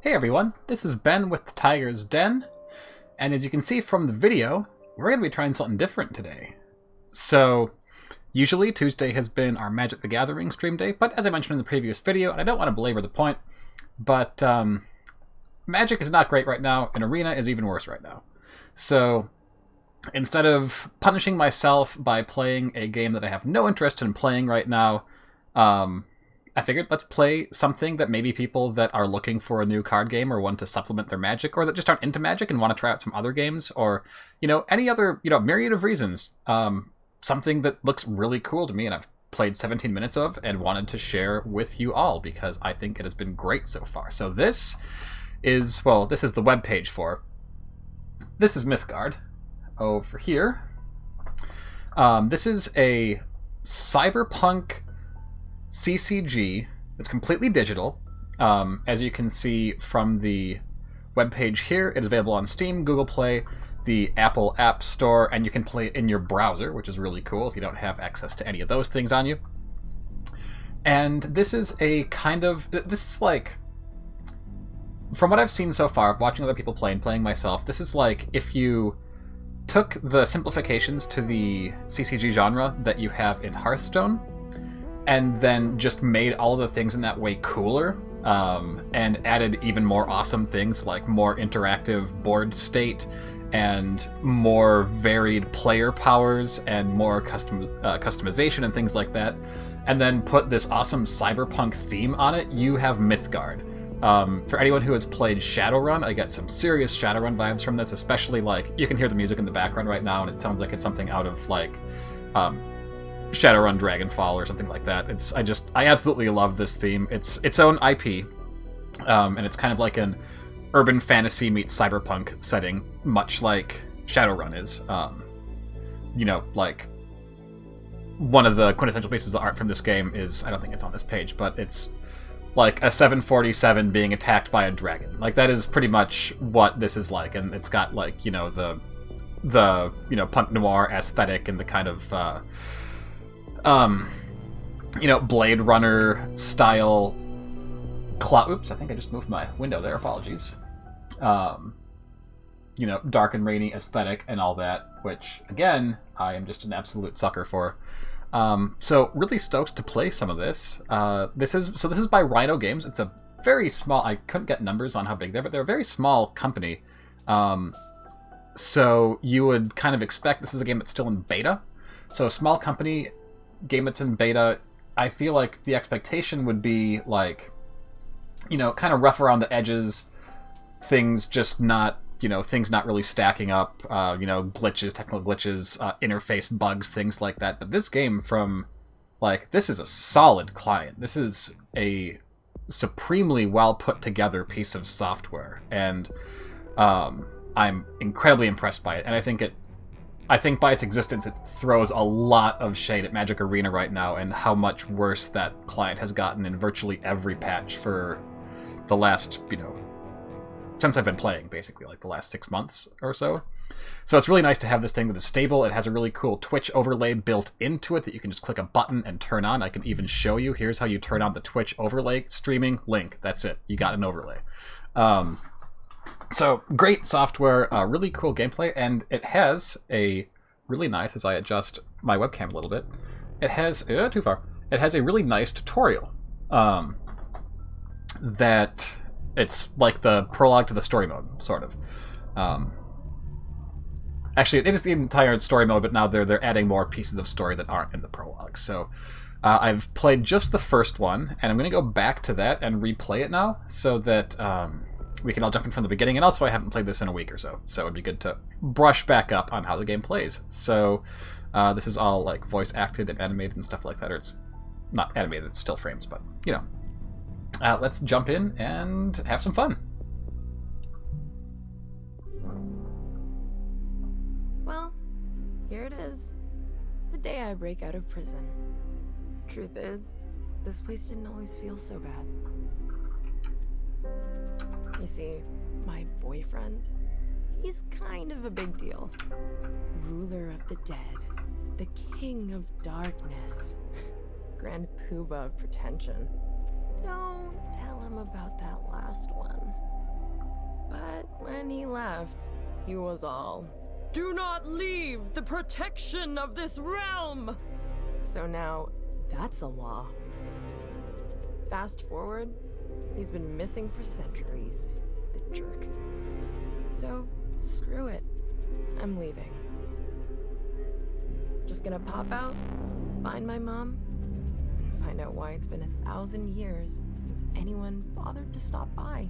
Hey everyone, this is Ben with the Tiger's Den, and as you can see from the video, we're going to be trying something different today. So, usually Tuesday has been our Magic the Gathering stream day, but as I mentioned in the previous video, and I don't want to belabor the point, but Magic is not great right now, and Arena is even worse right now. So, instead of punishing myself by playing a game that I have no interest in playing right now, I figured let's play something that maybe people that are looking for a new card game or want to supplement their Magic, or that just aren't into Magic and want to try out some other games, or, any other, myriad of reasons. Something that looks really cool to me and I've played 17 minutes of and wanted to share with you all because I think it has been great so far. So this is the webpage for. This is Mythgard over here. This is a Cyberpunk CCG. It's completely digital. As you can see from the webpage here, it is available on Steam, Google Play, the Apple App Store, and you can play it in your browser, which is really cool if you don't have access to any of those things on you. And this is like, from what I've seen so far, watching other people play and playing myself, this is like if you took the simplifications to the CCG genre that you have in Hearthstone, and then just made all of the things in that way cooler, and added even more awesome things like more interactive board state and more varied player powers and more customization and things like that, and then put this awesome cyberpunk theme on it. You have Mythgard. For anyone who has played Shadowrun, I get some serious Shadowrun vibes from this, especially like you can hear the music in the background right now and it sounds like it's something out of like Shadowrun Dragonfall or something like that. I absolutely love this theme. It's its own IP, and it's kind of like an urban fantasy meets cyberpunk setting, much like Shadowrun is. Like one of the quintessential pieces of art from this game is, I don't think it's on this page, but it's like a 747 being attacked by a dragon. Like that is pretty much what this is like, and it's got like the punk noir aesthetic and the kind of Blade Runner style oops, I think I just moved my window there, apologies. Dark and rainy aesthetic and all that, which, again, I am just an absolute sucker for. So, really stoked to play some of this. This is by Rhino Games. It's a very small, I couldn't get numbers on how big they're, but they're a very small company. So, you would kind of expect this is a game that's still in beta. So, a small company, game that's in beta, I feel like the expectation would be like, kind of rough around the edges, things just not, things not really stacking up, glitches, technical glitches, interface bugs, things like that. But this game this is a solid client. This is a supremely well put together piece of software, and I'm incredibly impressed by it, and I think by its existence, it throws a lot of shade at Magic Arena right now and how much worse that client has gotten in virtually every patch for the last, since I've been playing, basically, like the last 6 months or so. So it's really nice to have this thing that is stable. It has a really cool Twitch overlay built into it that you can just click a button and turn on. I can even show you. Here's how you turn on the Twitch overlay streaming link. That's it. You got an overlay. So, great software, really cool gameplay, and it has a really nice, as I adjust my webcam a little bit, it has, too far, it has a really nice tutorial, that it's like the prologue to the story mode, sort of. Actually, it is the entire story mode, but now they're adding more pieces of story that aren't in the prologue, so I've played just the first one, and I'm going to go back to that and replay it now, so that we can all jump in from the beginning, and also I haven't played this in a week or so it'd be good to brush back up on how the game plays. So this is all like voice acted and animated and stuff like that, or it's not animated, it's still frames, but let's jump in and have some fun. Well, here it is. The day I break out of prison. Truth is, this place didn't always feel so bad. You see, my boyfriend, he's kind of a big deal. Ruler of the dead, the king of darkness, grand poobah of pretension. Don't tell him about that last one. But when he left, he was all, "Do not leave the protection of this realm!" So now, that's a law. Fast forward, he's been missing for centuries, the jerk. So, screw it. I'm leaving. Just gonna pop out, find my mom, and find out why it's been 1,000 years since anyone bothered to stop by.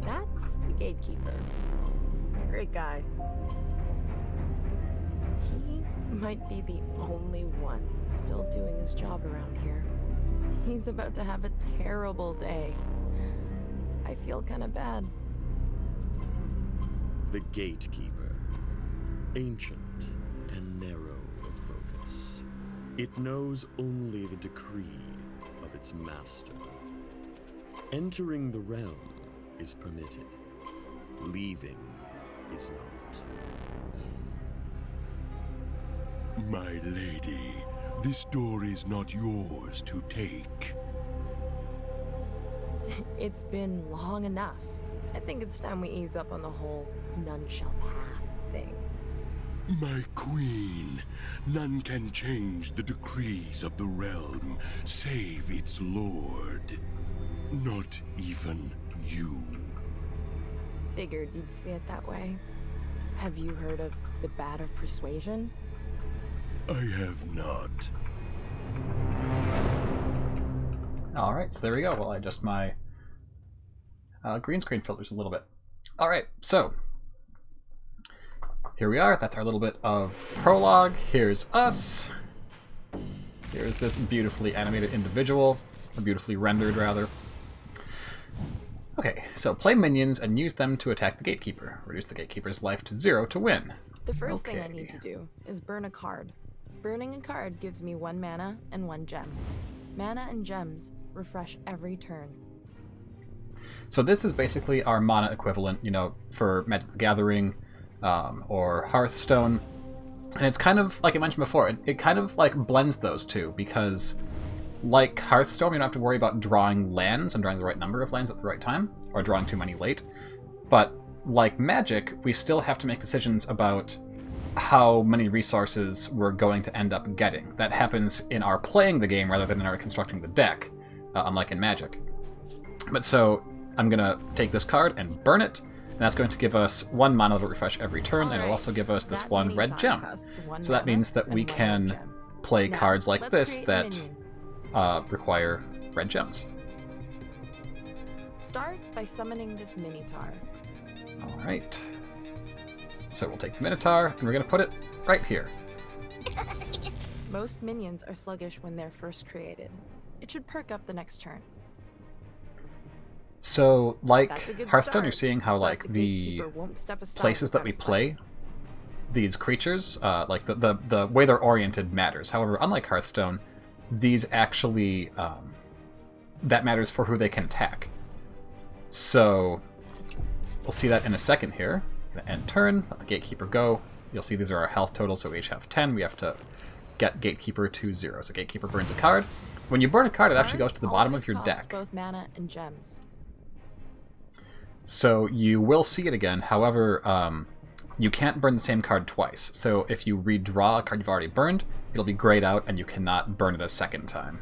That's the gatekeeper. Great guy. He might be the only one still doing his job around here. He's about to have a terrible day. I feel kind of bad. The gatekeeper, ancient and narrow of focus. It knows only the decree of its master. Entering the realm is permitted. Leaving is not. My lady, this door is not yours to take. It's been long enough. I think it's time we ease up on the whole none shall pass thing. My queen, none can change the decrees of the realm, save its lord. Not even you. Figured you'd see it that way. Have you heard of the Bat of Persuasion? I have not. Alright, so there we go. Well, I adjust my green screen filters a little bit. Alright, so here we are. That's our little bit of prologue. Here's us. Here's this beautifully animated individual, or beautifully rendered, rather. Okay, so play minions and use them to attack the gatekeeper. Reduce the gatekeeper's life to 0 to win. The first thing I need to do is burn a card. Burning a card gives me 1 mana and 1 gem. Mana and gems refresh every turn. So this is basically our mana equivalent, you know, for Magic the Gathering or Hearthstone. And it's kind of, like I mentioned before, it kind of like blends those two, because like Hearthstone, you don't have to worry about drawing lands and drawing the right number of lands at the right time, or drawing too many late. But like Magic, we still have to make decisions about how many resources we're going to end up getting. That happens in our playing the game rather than in our constructing the deck, unlike in Magic. But so I'm going to take this card and burn it, and that's going to give us 1 mana to refresh every turn, and it'll also give us this 1 red gem. So that means that we can play cards like this that require red gems. Start by summoning this Minotaur. Alright. So we'll take the Minotaur, and we're going to put it right here. Most minions are sluggish when they're first created. It should perk up the next turn. So, like Hearthstone, start, you're seeing how, like, the gatekeeper won't step aside places that we without a play, these creatures, like, the way they're oriented matters. However, unlike Hearthstone, these actually, that matters for who they can attack. So, we'll see that in a second here. Gonna end turn, let the Gatekeeper go. You'll see these are our health totals, so we each have 10. We have to get Gatekeeper to 0. So Gatekeeper burns a card. When you burn a card, it actually goes to the bottom of your deck. Both mana and gems. So you will see it again. However, you can't burn the same card twice. So if you redraw a card you've already burned, it'll be grayed out, and you cannot burn it a second time.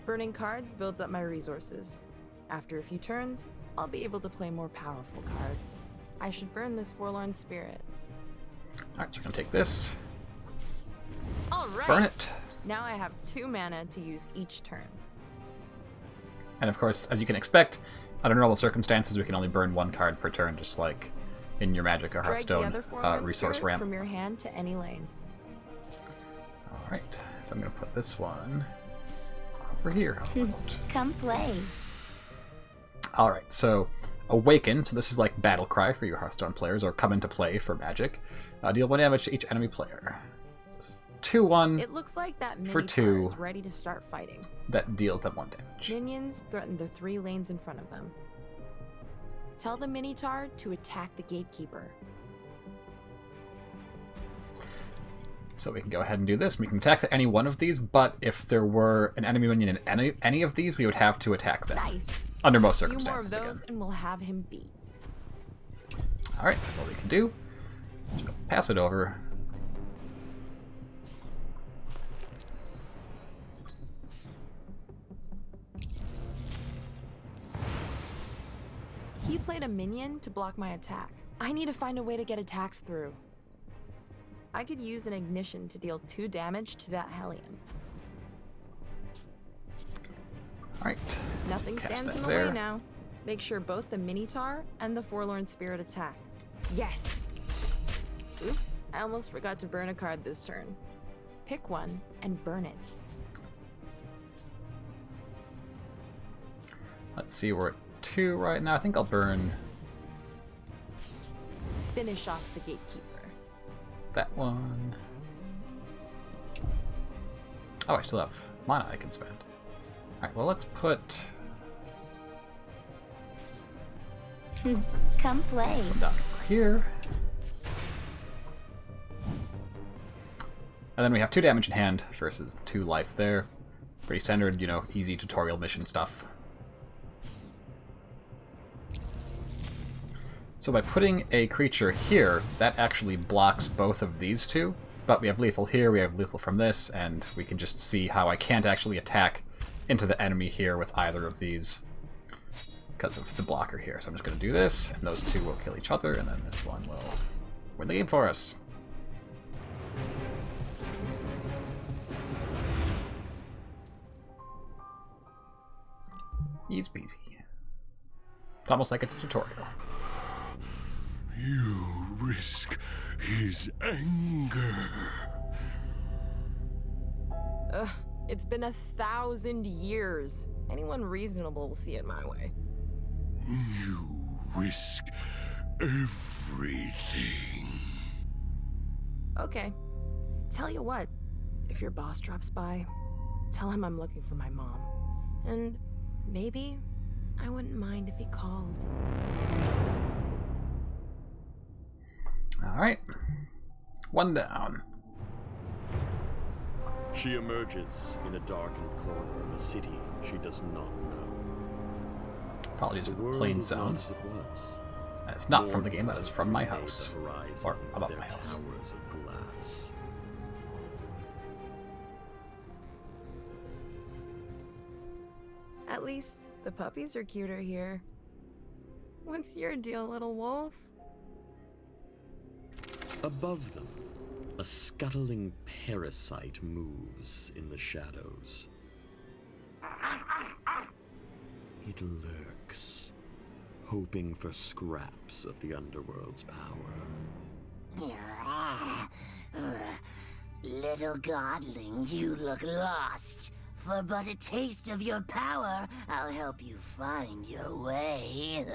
Burning cards builds up my resources. After a few turns, I'll be able to play more powerful cards. I should burn this Forlorn Spirit. Alright, so we're going to take this, Alright! burn it, Now I have 2 mana to use each turn. and of course, as you can expect, under normal circumstances, we can only burn 1 card per turn, just like in your Magic or Drag the Hearthstone other Forlorn resource Spirit ramp. from your hand to any lane. Alright, so I'm going to put this one over here. How about? Come play. Alright, so Awaken, so this is like Battle Cry for you Hearthstone players, or Come Into Play for Magic. Deal 1 damage to each enemy player. This is 2/1 It looks like that for Minotaur 2 is ready to start fighting. that deals them 1 damage. Minions threaten the 3 lanes in front of them. Tell the Minotaur to attack the gatekeeper. So we can go ahead and do this. We can attack any one of these, but if there were an enemy minion in any of these, we would have to attack them. Nice. Under most A few more of circumstances, those, again. and we'll have him beat. Alright, that's all we can do. Just pass it over. He played a minion to block my attack. I need to find a way to get attacks through. I could use an ignition to deal 2 damage to that Hellion. Alright. Nothing stands in the way now. Make sure both the Minotaur and the Forlorn Spirit attack. Yes! Oops, I almost forgot to burn a card this turn. Pick one and burn it. Let's see, we're at 2 right now. I think I'll burn Finish off the gatekeeper. that one. Oh, I still have mana I can spend. Alright, well, let's put Come play. this one down over here. And then we have 2 damage in hand versus 2 life there. Pretty standard, you know, easy tutorial mission stuff. So by putting a creature here, that actually blocks both of these two. But we have lethal here, we have lethal from this, and we can just see how I can't actually attack into the enemy here with either of these because of the blocker here. So I'm just going to do this, and those two will kill each other, and then this one will win the game for us. Easy peasy. It's almost like it's a tutorial. You risk his anger. Ugh, it's been 1,000 years. Anyone reasonable will see it my way. You risk everything. Okay. Tell you what, if your boss drops by, tell him I'm looking for my mom. And maybe I wouldn't mind if he called. Alright. 1 down. She emerges in a darkened corner of a city she does not know. Apologies The for the world plain is not sounds. as it was. That's not from the game, that Mortals is from my illuminate house. the horizon Or with above their my house. towers of glass. At least the puppies are cuter here. What's your deal, little wolf? Above them, a scuttling parasite moves in the shadows. It lurks, hoping for scraps of the underworld's power. Little godling, you look lost. For but a taste of your power, I'll help you find your way.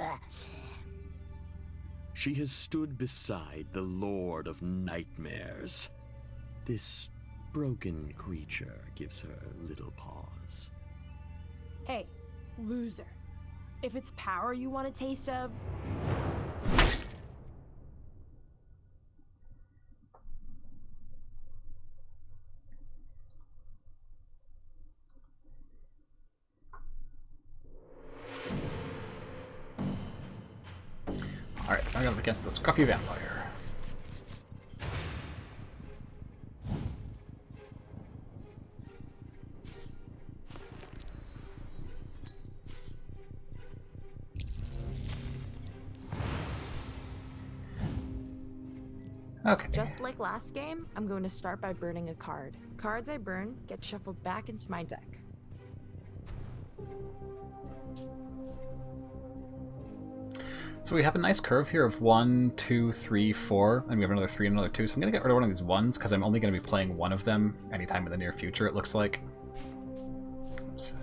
She has stood beside the Lord of Nightmares. This broken creature gives her little pause. Hey, loser. If it's power you want a taste of, Alright, so I got up against the Scruffy Vampire. Okay. Just like last game, I'm going to start by burning a card. Cards I burn get shuffled back into my deck. So we have a nice curve here of 1, 2, 3, 4, and we have another 3 and another 2. So I'm going to get rid of one of these 1s because I'm only going to be playing one of them anytime in the near future, it looks like. Oops.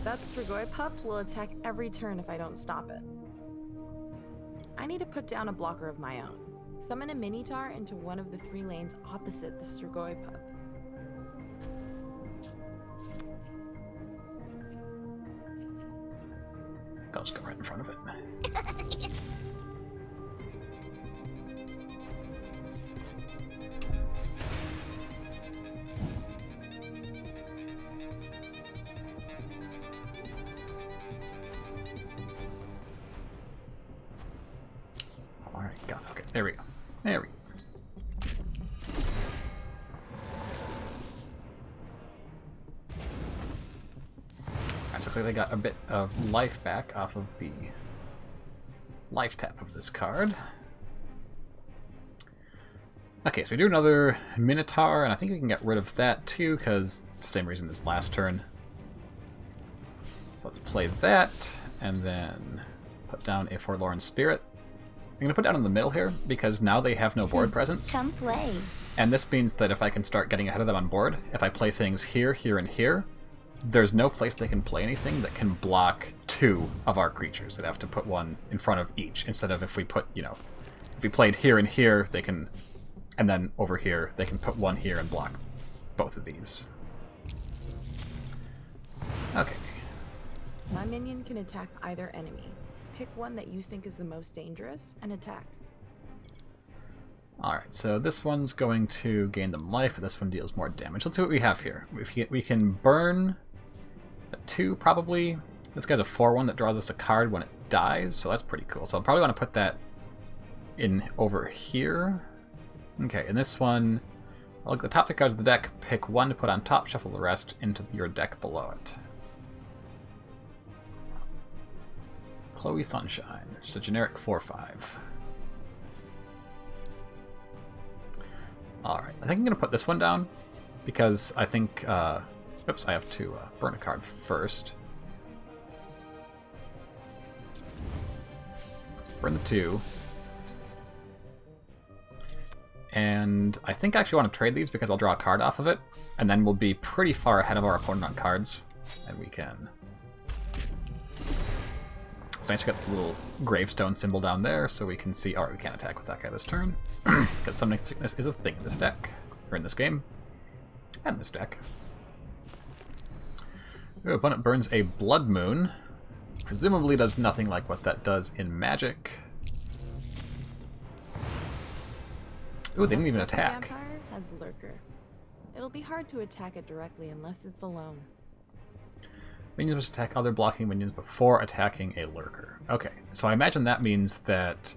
That Strigoi pup will attack every turn if I don't stop it. I need to put down a blocker of my own. Summon a Minotaur into one of the 3 lanes opposite the Strigoi pup. I'll just go right in front of it. Alright, got it. Okay, there we go. There we go. Looks like they got a bit of life back off of the life tap of this card. Okay, so we do another Minotaur, and I think we can get rid of that too, because same reason as last turn. So let's play that, and then put down a Forlorn Spirit. I'm going to put down in the middle here, because now they have no board presence. Come play. And this means that if I can start getting ahead of them on board, if I play things here, here, and here, there's no place they can play anything that can block two of our creatures. They'd have to put one in front of each, instead of if we put, you know, if we played here and here, they can, and then over here, they can put one here and block both of these. Okay. My minion can attack either enemy. Pick one that you think is the most dangerous and attack. Alright, so this one's going to gain them life, but this one deals more damage. Let's see what we have here. We can burn a 2, probably. This guy's a 4/1 that draws us a card when it dies, so that's pretty cool. So I'll probably want to put that in over here. Okay, and this one, I'll look at the top 2 cards of the deck, pick one to put on top, shuffle the rest into your deck below it. Chloe Sunshine, just a generic 4/5. Alright, I think I'm going to put this one down, because I think, oops, I have to burn a card first. Let's burn the 2. And I think I actually want to trade these because I'll draw a card off of it, and then we'll be pretty far ahead of our opponent on cards, and we can... It's nice to get the little gravestone symbol down there so we can see... Alright, we can't attack with that guy this turn, because Summoning Sickness is a thing in this deck, or in this game, and this deck. Ooh, opponent burns a Blood Moon. Presumably does nothing like what that does in Magic. Ooh, they didn't even attack. Vampire has Lurker. It'll be hard to attack it directly unless it's alone. Minions must attack other blocking minions before attacking a Lurker. Okay, so I imagine that means that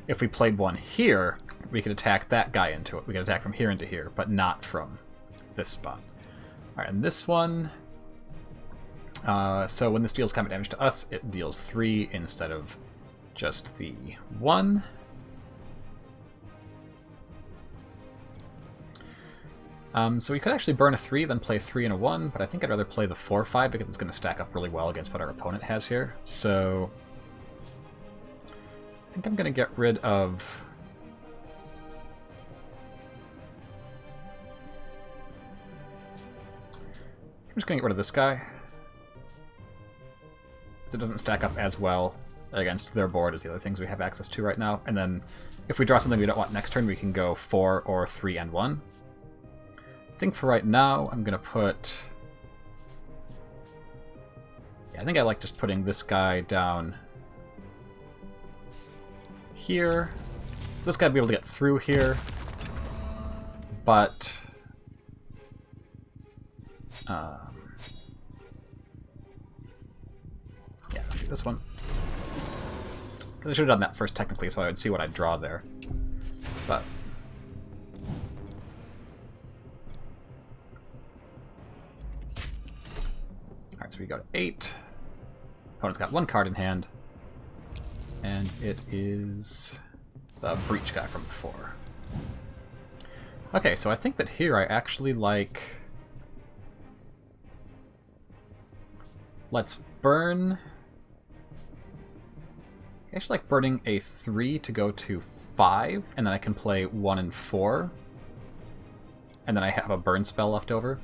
if we played one here, we could attack that guy into it. We could attack from here into here, but not from this spot. Alright, and this one... so when this deals combat damage to us, it deals 3 instead of just the 1. So we could actually burn a 3, then play 3 and a 1, but I think I'd rather play the 4/5 because it's going to stack up really well against what our opponent has here. So I think I'm going to get rid of... I'm just going to get rid of this guy. It doesn't stack up as well against their board as the other things we have access to right now. And then if we draw something we don't want next turn, we can go 4 or 3 and 1. I think for right now, I'm going to put... Yeah, I think I like just putting this guy down here. So this guy will be able to get through here, but... yeah, this one. Because I should have done that first technically, so I would see what I'd draw there. But... Alright, so we go to 8. Opponent's got 1 card in hand. And it is the Breach guy from before. Okay, so I think that here I actually like... Let's burn... I actually like burning a 3 to go to 5, and then I can play 1 and 4. And then I have a burn spell left over.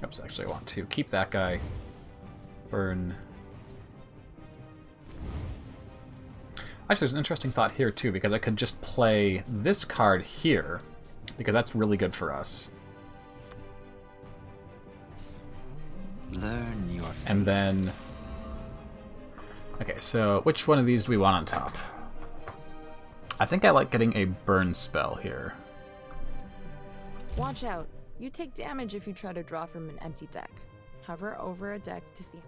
Oops, actually I want to keep that guy. Burn. Actually, there's an interesting thought here too, because I could just play this card here, because that's really good for us. Learn your fate. And then... Okay, so which one of these do we want on top? I think I like getting a burn spell here. Watch out. You take damage if you try to draw from an empty deck. Hover over a deck to see.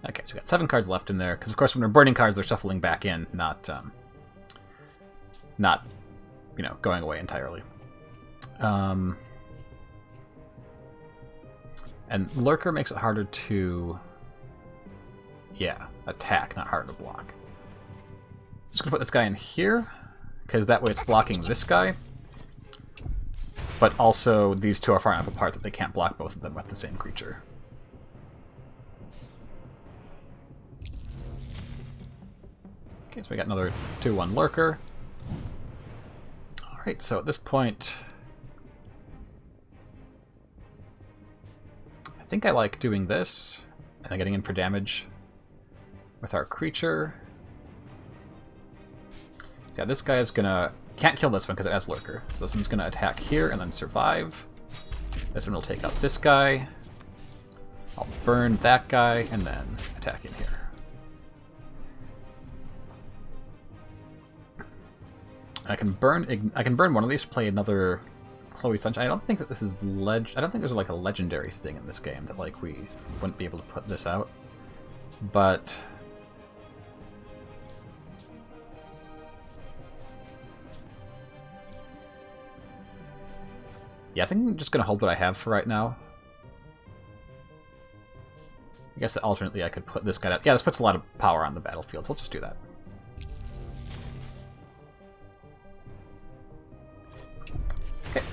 Okay, so we got 7 cards left in there, because of course when we're burning cards, they're shuffling back in, not you know, going away entirely. And Lurker makes it harder to, yeah, attack, not harder to block. Just gonna put this guy in here, because that way it's blocking this guy. But also, these two are far enough apart that they can't block both of them with the same creature. Okay, so we got another 2/1 Lurker. Alright, so at this point... I think I like doing this, and then getting in for damage with our creature. So yeah, this guy is gonna... Can't kill this one because it has Lurker. So this one's gonna attack here and then survive. This one will take out this guy. I'll burn that guy and then attack in here. I can burn one of these to play another Chloe Sunshine. I don't think that this is I don't think there's like a legendary thing in this game that like we wouldn't be able to put this out. But yeah, I think I'm just gonna hold what I have for right now. I guess that alternately I could put this guy out. Yeah, this puts a lot of power on the battlefield, so let's just do that. Okay.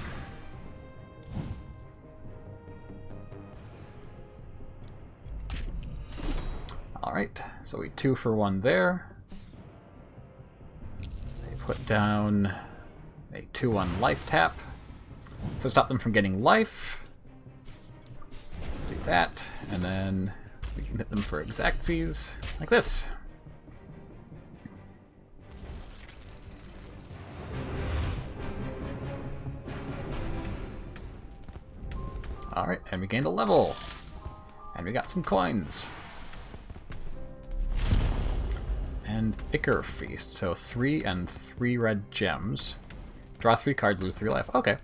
Alright, so we 2 for 1 there. They put down a 2/1 life tap. So stop them from getting life. Do that, and then we can hit them for Exactsies, like this. Alright, and we gained a level. And we got some coins. And Ichor Feast, so 3 and 3 red gems. Draw 3 cards, lose 3 life. Okay.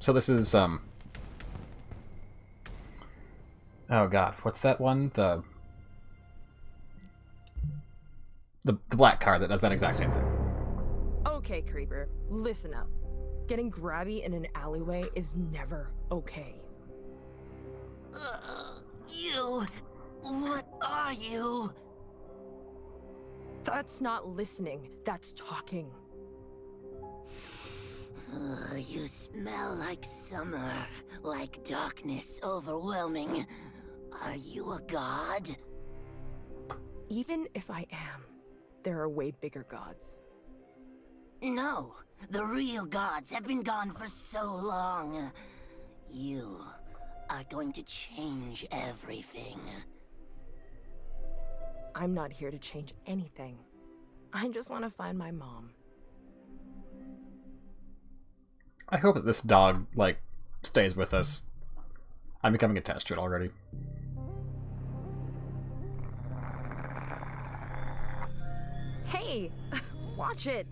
So this is, oh god, what's that one? The black card that does that exact same thing. Okay, Creeper, listen up. Getting grabby in an alleyway is never okay. You... What are you? That's not listening, that's talking. You smell like summer, like darkness overwhelming. Are you a god? Even if I am, there are way bigger gods. No, the real gods have been gone for so long. You are going to change everything. I'm not here to change anything. I just want to find my mom. I hope that this dog, like, stays with us. I'm becoming attached to it already. Hey! Watch it!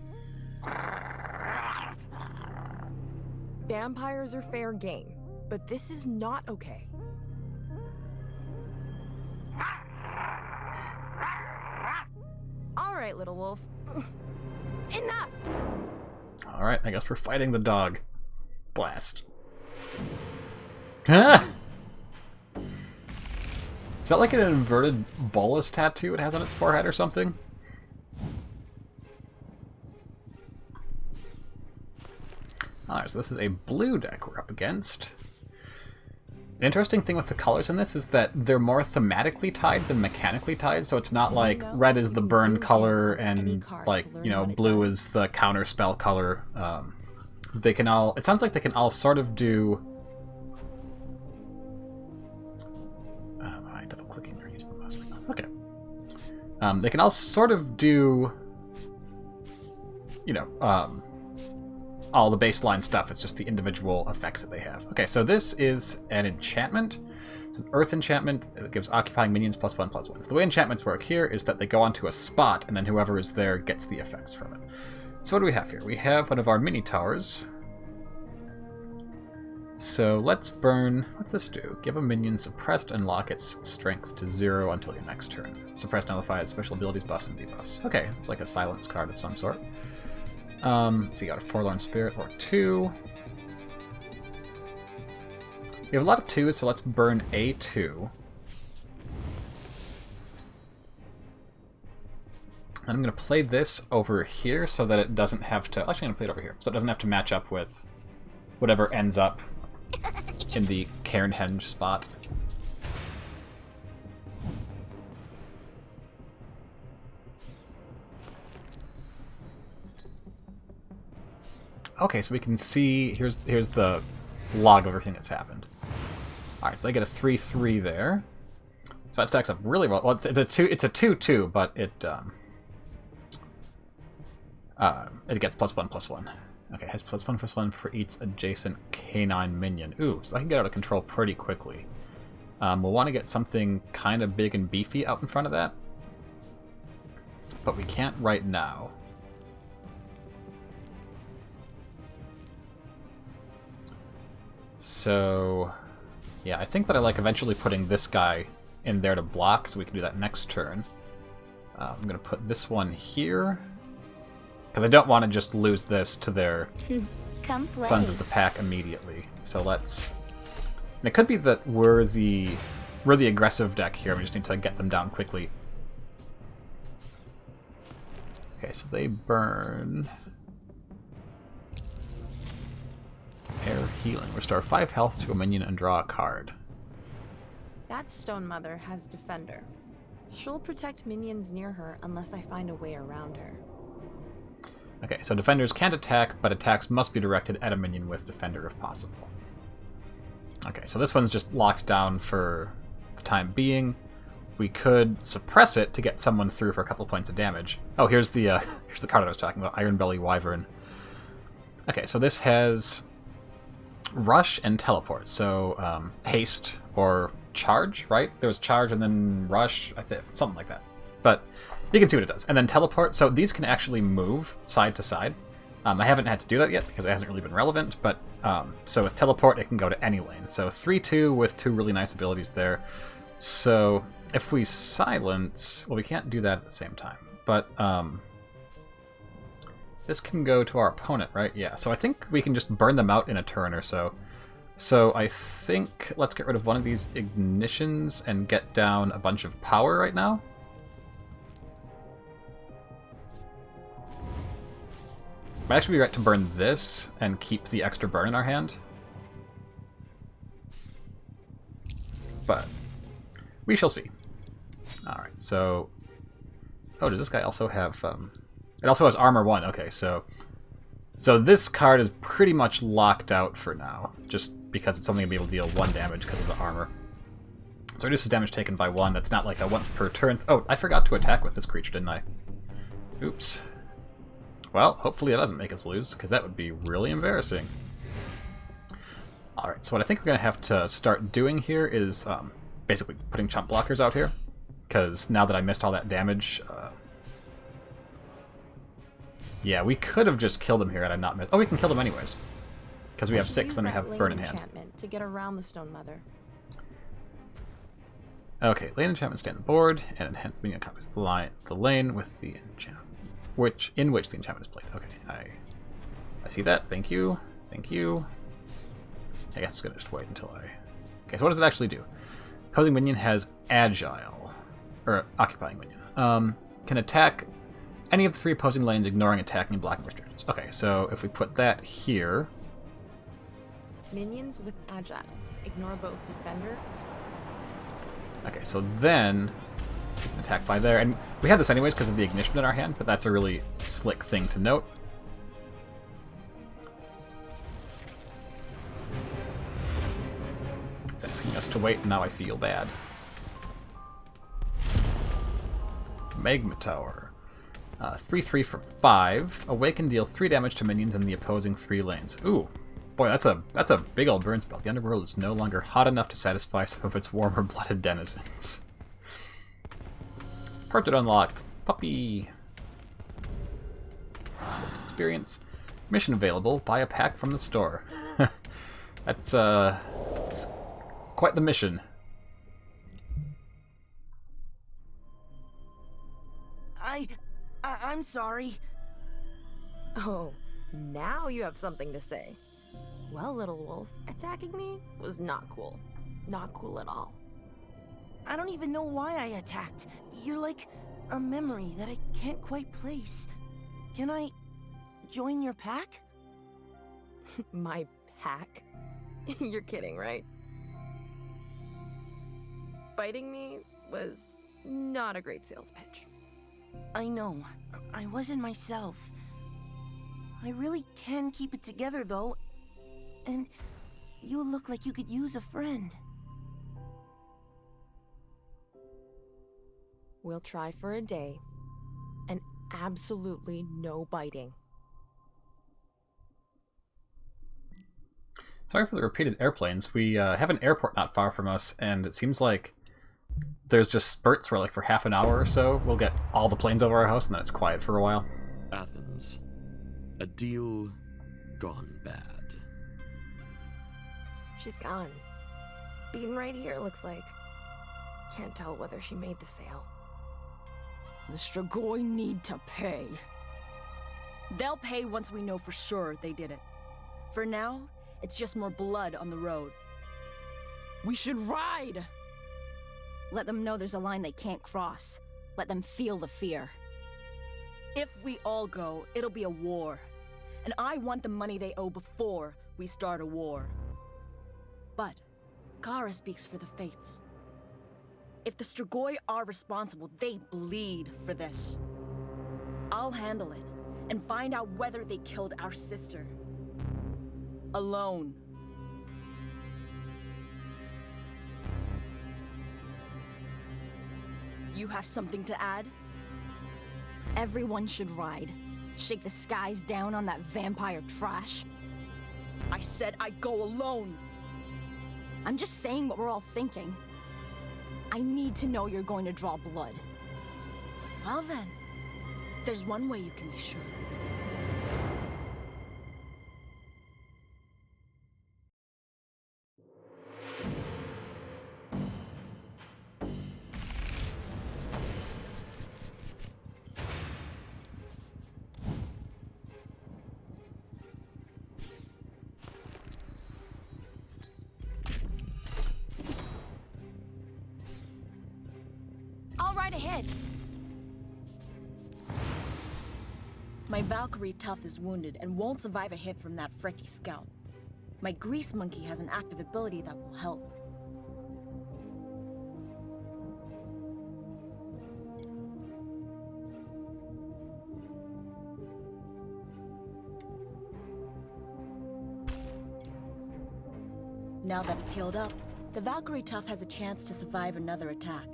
Vampires are fair game, but this is not okay. Alright, little wolf. Enough! Alright, I guess we're fighting the dog. Blast. Ah! Is that like an inverted bolus tattoo it has on its forehead or something? Alright, so this is a blue deck we're up against. An interesting thing with the colors in this is that they're more thematically tied than mechanically tied, so it's not like red is the burn color and, like, you know, blue is the counter spell color. They can all... It sounds like they can all sort of do... am I double-clicking or use the mouse? Okay. They can all sort of do... You know, all the baseline stuff. It's just the individual effects that they have. Okay, so this is an enchantment. It's an earth enchantment. It gives occupying minions +1/+1. So the way enchantments work here is that they go onto a spot, and then whoever is there gets the effects from it. So what do we have here? We have one of our mini towers. So let's burn... What's this do? Give a minion suppressed and lock its strength to 0 until your next turn. Suppressed nullifies special abilities, buffs, and debuffs. Okay, it's like a silence card of some sort. So you got a Forlorn Spirit or 2. We have a lot of 2s, so let's burn a 2. I'm going to play this over here so that it doesn't have to... Actually, I'm going to play it over here, so it doesn't have to match up with whatever ends up in the Cairnhenge spot. Okay, so we can see... Here's the log of everything that's happened. Alright, so they get a 3/3 there. So that stacks up really well. Well, it's a 2/2, but it gets +1/+1. Okay, it has +1/+1 for each adjacent canine minion. Ooh, so I can get out of control pretty quickly. We'll want to get something kind of big and beefy out in front of that. But we can't right now. So, yeah, I think that I like eventually putting this guy in there to block, so we can do that next turn. I'm going to put this one here, because I don't want to just lose this to their Sons of the Pack immediately. So let's... And it could be that we're the aggressive deck here, we just need to get them down quickly. Okay, so they burn... Air Healing. Restore 5 health to a minion and draw a card. That Stone Mother has Defender. She'll protect minions near her unless I find a way around her. Okay, so defenders can't attack, but attacks must be directed at a minion with Defender if possible. Okay, so this one's just locked down for the time being. We could suppress it to get someone through for a couple points of damage. Oh, here's the card I was talking about, Ironbelly Wyvern. Okay, so this has Rush and Teleport. So haste or charge, right? There was charge and then rush, I think, something like that. But you can see what it does. And then teleport. So these can actually move side to side. I haven't had to do that yet because it hasn't really been relevant. But so with teleport, it can go to any lane. So 3/2 with 2 really nice abilities there. So if we silence, well, we can't do that at the same time. But this can go to our opponent, right? Yeah, so I think we can just burn them out in a turn or so. So I think let's get rid of one of these ignitions and get down a bunch of power right now. Might actually be right to burn this and keep the extra burn in our hand. But we shall see. Alright, so... Oh, does this guy also have... It also has armor 1. Okay, so this card is pretty much locked out for now, just because it's only going to be able to deal 1 damage because of the armor. So reduces damage taken by 1. That's not like a once per turn. Oh, I forgot to attack with this creature, didn't I? Oops. Well, hopefully it doesn't make us lose, because that would be really embarrassing. Alright, so what I think we're going to have to start doing here is basically putting chump blockers out here, because now that I missed all that damage... Yeah, we could have just killed him here had I not missed. Oh, we can kill them anyways. Because we have 6, then we have burn in hand. To get around the Stone Mother. Okay, lane enchantment stay on the board, and enhance minion copies the lane with the enchantment. In which the enchantment is played. Okay, I see that. Thank you. Thank you. I guess it's gonna just wait until I... Okay, so what does it actually do? Opposing minion has Agile. Or occupying minion. Can attack any of the 3 opposing lanes, ignoring attacking and blocking restrictions. Okay, so if we put that here... Minions with Agile. Ignore both Defender. Okay, so then... attack by there. And we have this anyways because of the ignition in our hand, but that's a really slick thing to note. It's asking us to wait, and now I feel bad. Magma Tower. 3/3 for 5. Awaken, deal 3 damage to minions in the opposing 3 lanes. Ooh, boy, that's a big old burn spell. The underworld is no longer hot enough to satisfy some of its warmer-blooded denizens. Portrait unlocked. Puppy. Experience. Mission available. Buy a pack from the store. That's quite the mission. I'm sorry. Oh, now you have something to say. Well, little wolf, attacking me was not cool. Not cool at all. I don't even know why I attacked. You're like a memory that I can't quite place. Can I join your pack? My pack? You're kidding, right? Biting me was not a great sales pitch. I know. I wasn't myself. I really can keep it together, though. And you look like you could use a friend. We'll try for a day. And absolutely no biting. Sorry for the repeated airplanes. We have an airport not far from us, and it seems like there's just spurts where, like, for half an hour or so, we'll get all the planes over our house, and then it's quiet for a while. Athens. A deal gone bad. She's gone. Being right here, looks like. Can't tell whether she made the sale. The Strigoi need to pay. They'll pay once we know for sure they did it. For now, it's just more blood on the road. We should ride! Let them know there's a line they can't cross. Let them feel the fear. If we all go, it'll be a war. And I want the money they owe before we start a war. But Kara speaks for the Fates. If the Strigoi are responsible, they bleed for this. I'll handle it and find out whether they killed our sister. Alone. You have something to add? Everyone should ride. Shake the skies down on that vampire trash. I said I'd go alone. I'm just saying what we're all thinking. I need to know you're going to draw blood. Well then, there's one way you can be sure. Ahead. My Valkyrie Tough is wounded and won't survive a hit from that freaky scout. My Grease Monkey has an active ability that will help. Now that it's healed up, the Valkyrie Tough has a chance to survive another attack.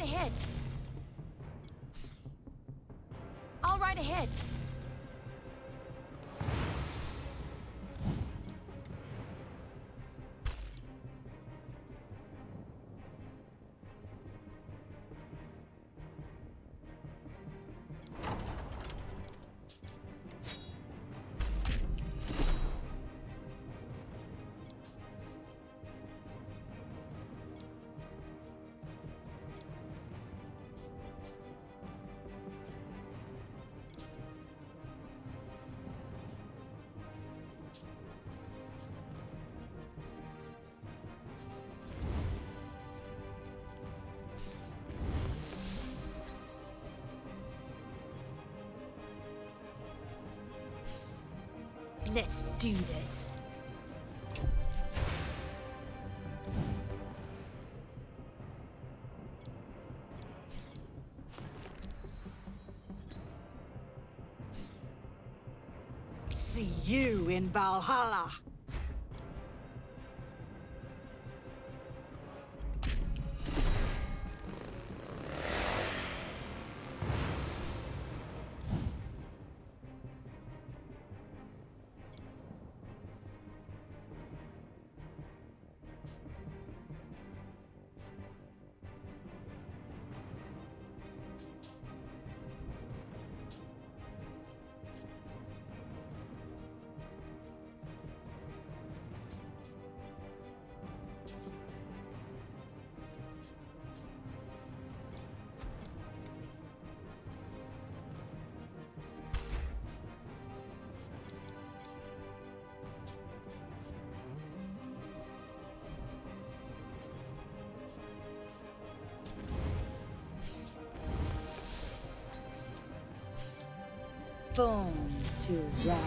ahead. All right ahead. Let's do this. See you in Valhalla. Born to ride.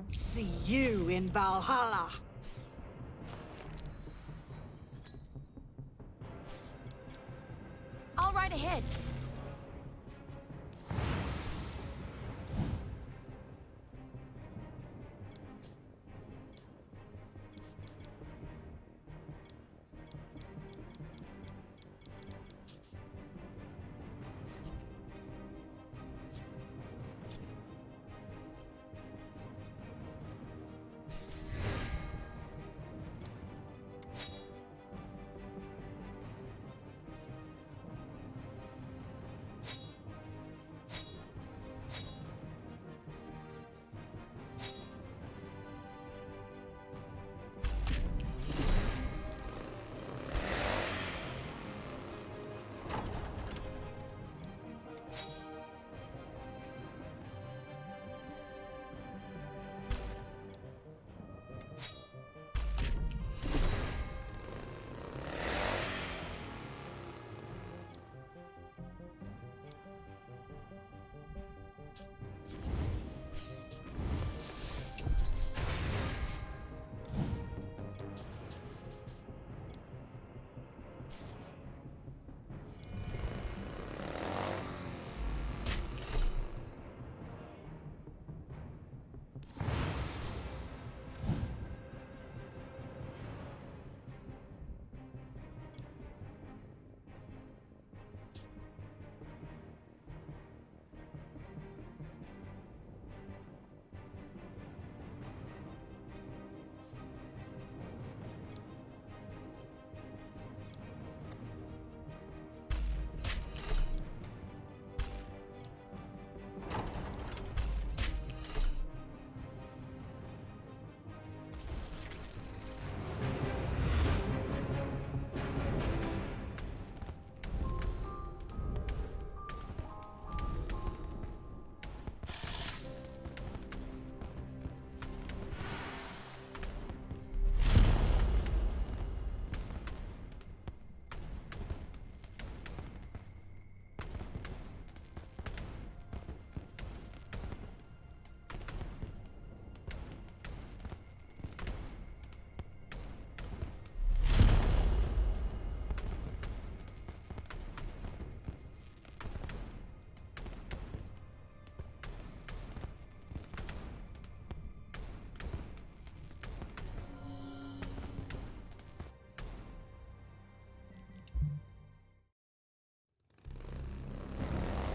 See you in Valhalla. All right ahead.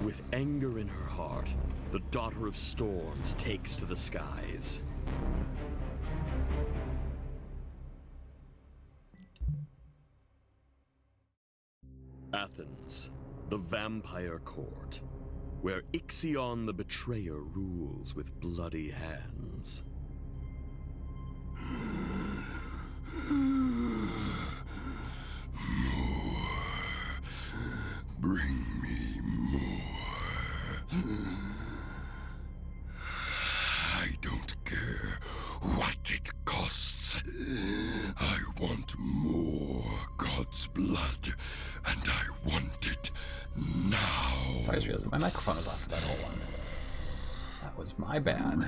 With anger in her heart, the Daughter of Storms takes to the skies. Athens, the vampire court, where Ixion the betrayer rules with bloody hands. Bring me more. I don't care what it costs. I want more God's blood, and I want it now. Sorry, I just realized my microphone is off for that whole one. That was my bad.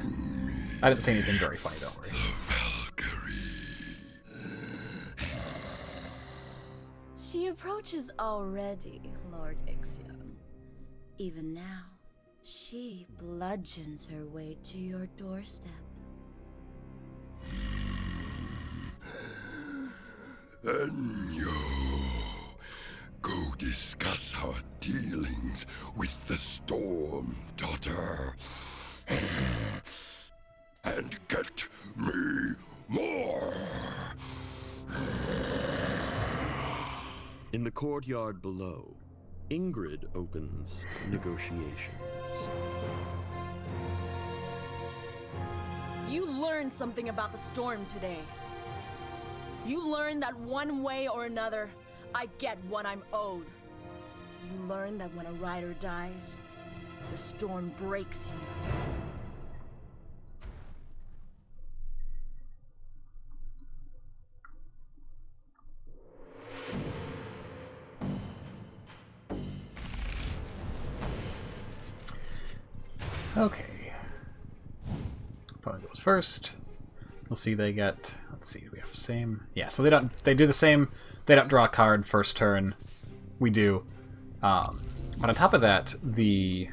I didn't say anything very funny, don't worry. She approaches already, Lord Ixion. Even now, she bludgeons her way to your doorstep. Enyo, go discuss our dealings with the Storm Daughter. And get me more. In the courtyard below, Ingrid opens negotiations. You learned something about the storm today. You learned that one way or another, I get what I'm owed. You learned that when a rider dies, the storm breaks you. Okay. Opponent goes first. We'll see they get, let's see, do we have the same? Yeah, so they do the same. They don't draw a card first turn. We do. But on top of that, the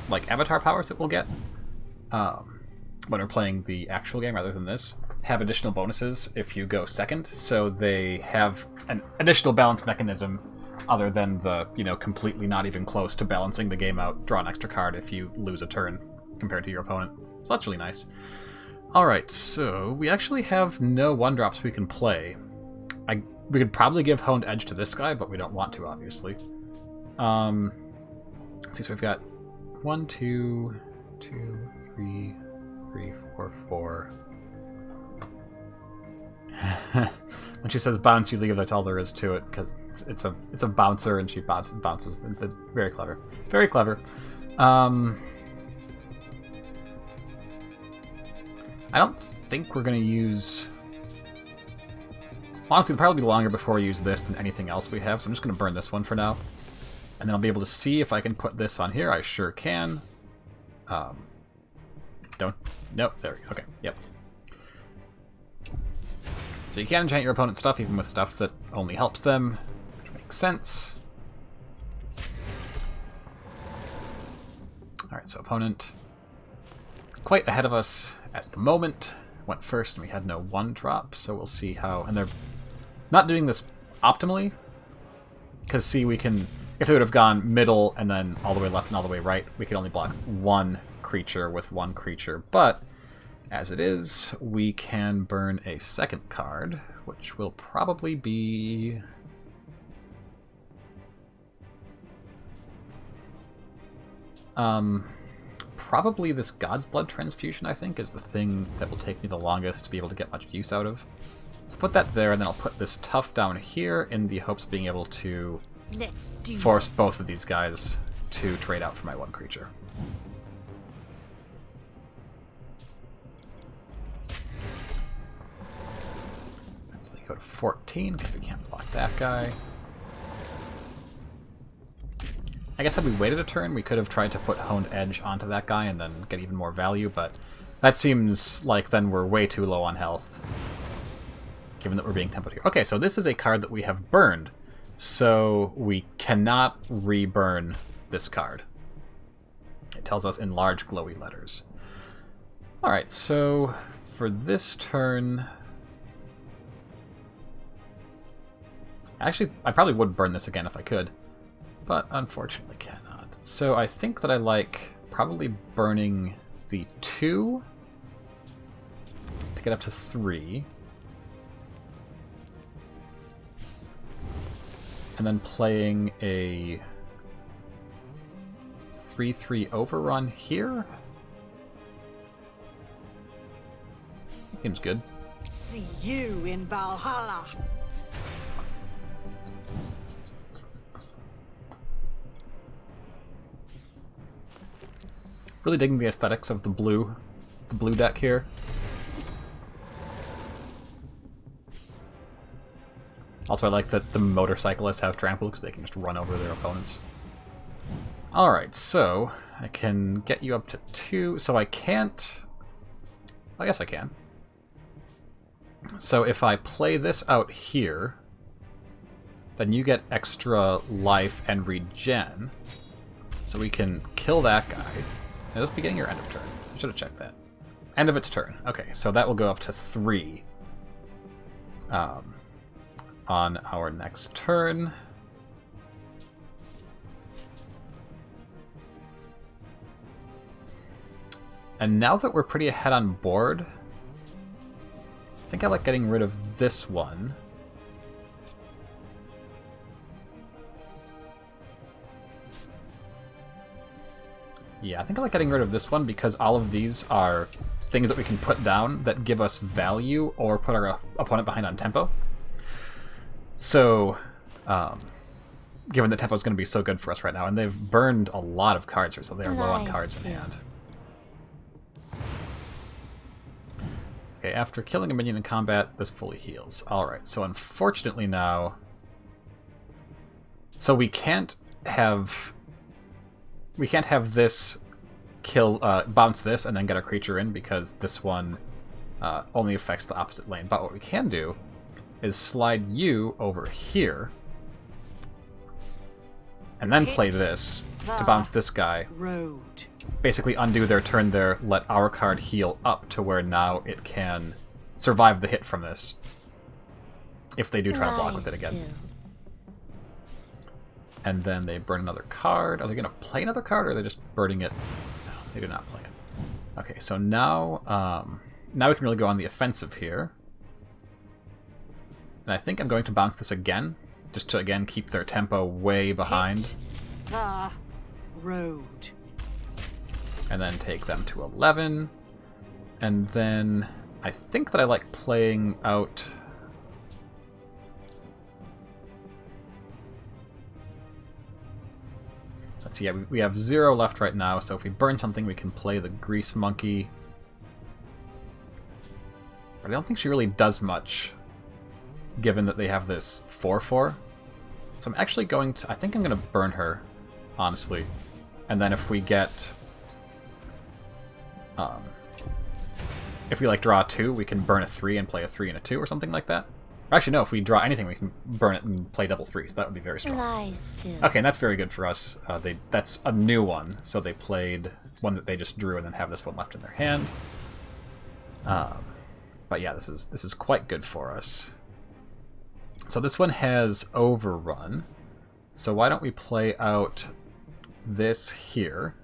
like avatar powers that we'll get when we're playing the actual game rather than this have additional bonuses if you go second. So they have an additional balance mechanism other than the, completely not even close to balancing the game out, draw an extra card if you lose a turn compared to your opponent. So that's really nice. Alright, so we actually have no 1-drops we can play. We could probably give Honed Edge to this guy, but we don't want to, obviously. Let's see, so we've got 1, 2, 3, 4, 4. When she says bounce, you leave, that's all there is to it, because it's a bouncer and she bounces. It's very clever. Very clever. I don't think we're going to use... Honestly, it'll probably be longer before we use this than anything else we have, so I'm just going to burn this one for now. And then I'll be able to see if I can put this on here. I sure can. Don't... Nope, there we go. Okay, yep. So you can enchant your opponent's stuff, even with stuff that only helps them, which makes sense. Alright, so opponent quite ahead of us at the moment. Went first and we had no 1-drop, so we'll see how... And they're not doing this optimally, because see, we can... If they would have gone middle and then all the way left and all the way right, we could only block 1 creature with 1 creature, but as it is, we can burn a second card, which will probably be... Probably this God's Blood Transfusion, I think, is the thing that will take me the longest to be able to get much use out of. So put that there, and then I'll put this Tough down here in the hopes of being able to force both of these guys to trade out for my 1 creature. So they go to 14, because we can't block that guy. I guess had we waited a turn, we could have tried to put Honed Edge onto that guy and then get even more value, but that seems like then we're way too low on health, given that we're being tempoed here. Okay, so this is a card that we have burned, so we cannot re-burn this card. It tells us in large glowy letters. Alright, so for this turn... Actually, I probably would burn this again if I could, but unfortunately cannot. So I think that I like probably burning the 2 to get up to 3. And then playing a 3/3 overrun here. Seems good. See you in Valhalla. Really digging the aesthetics of the blue deck here. Also, I like that the motorcyclists have trample because they can just run over their opponents. Alright, so I can get you up to 2, so I can't... I guess I can. So if I play this out here, then you get extra life and regen, so we can kill that guy. Now, this beginning or end of turn? I should have checked that. End of its turn. Okay, so that will go up to 3 on our next turn. And now that we're pretty ahead on board, I think I like getting rid of this one. Yeah, I think I like getting rid of this one because all of these are things that we can put down that give us value or put our opponent behind on tempo. So, given that tempo is going to be so good for us right now, and they've burned a lot of cards here, so they are low on cards in hand. Okay, after killing a minion in combat, this fully heals. Alright, so unfortunately now... So we can't have this kill, bounce this and then get our creature in because this one only affects the opposite lane. But what we can do is slide you over here and then play this to bounce this guy. Basically undo their turn there, let our card heal up to where now it can survive the hit from this if they do try to block with it again. And then they burn another card. Are they going to play another card, or are they just burning it? No, they do not play it. Okay, so now now we can really go on the offensive here. And I think I'm going to bounce this again, just to, again, keep their tempo way behind. The road. And then take them to 11. And then I think that I like playing out... Let's see, yeah, we have 0 left right now, so if we burn something, we can play the Grease Monkey. But I don't think she really does much, given that they have this 4/4. So I'm actually going to... I think I'm going to burn her, honestly. And then if we get... if we, like, draw a 2, we can burn a 3 and play a 3 and a 2 or something like that. Actually, no, if we draw anything, we can burn it and play double 3s. That would be very strong. Okay, and that's very good for us. That's a new one, so they played one that they just drew and then have this one left in their hand. But yeah, this is quite good for us. So this one has Overrun. So why don't we play out this here?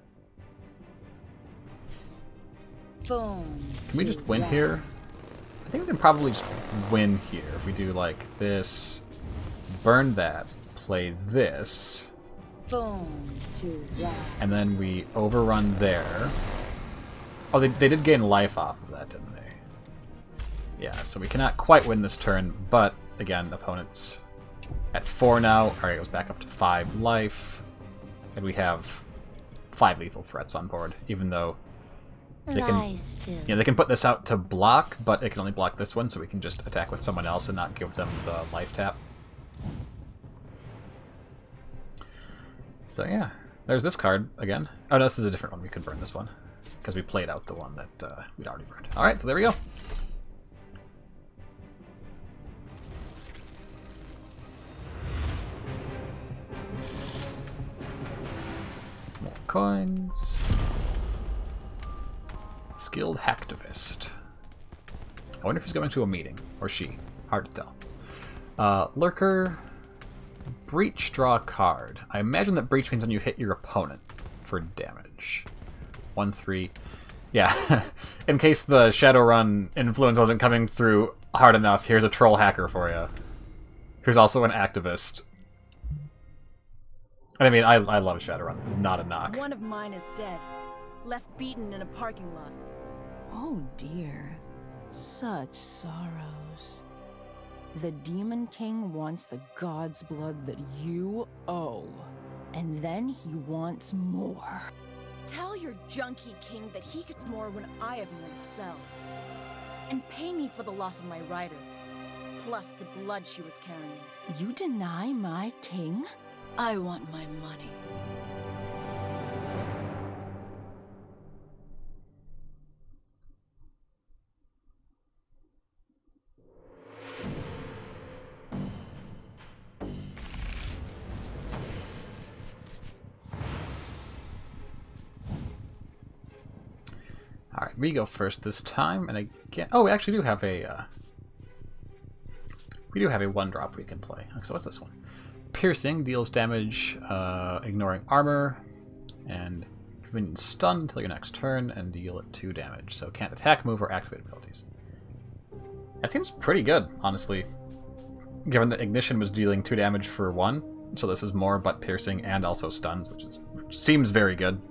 Boom. Can we just win here? I think we can probably just win here if we do like this, burn that, play this, Boom to that. And then we overrun there. Oh, they did gain life off of that, didn't they? Yeah, so we cannot quite win this turn, but again, opponent's at 4 now. Alright, it goes back up to 5 life. And we have 5 lethal threats on board, even though they can, they can put this out to block, but it can only block this one, so we can just attack with someone else and not give them the life tap. So yeah, there's this card again. Oh no, this is a different one. We could burn this one, because we played out the one that we'd already burned. Alright, so there we go. More coins. Skilled Hacktivist. I wonder if he's going to a meeting. Or she. Hard to tell. Lurker. Breach, draw a card. I imagine that Breach means when you hit your opponent. for damage. 1-3. Yeah, in case the Shadowrun influence wasn't coming through hard enough, here's a troll hacker for you. Here's also an activist. And I mean, I love Shadowrun. This is not a knock. One of mine is dead. Left beaten in a parking lot. Oh dear. Such sorrows. The Demon King wants the god's blood that you owe. And then he wants more. Tell your junkie king that he gets more when I have more to sell. And pay me for the loss of my rider. Plus the blood she was carrying. You deny my king? I want my money. Alright, we go first this time, and again... Oh, we actually do have a... we do have a 1-drop we can play. So what's this one? Piercing deals damage, ignoring armor, and when stunned until your next turn, and deal it 2 damage. So can't attack, move, or activate abilities. That seems pretty good, honestly. Given that Ignition was dealing 2 damage for 1, so this is more but piercing and also stuns, which seems very good.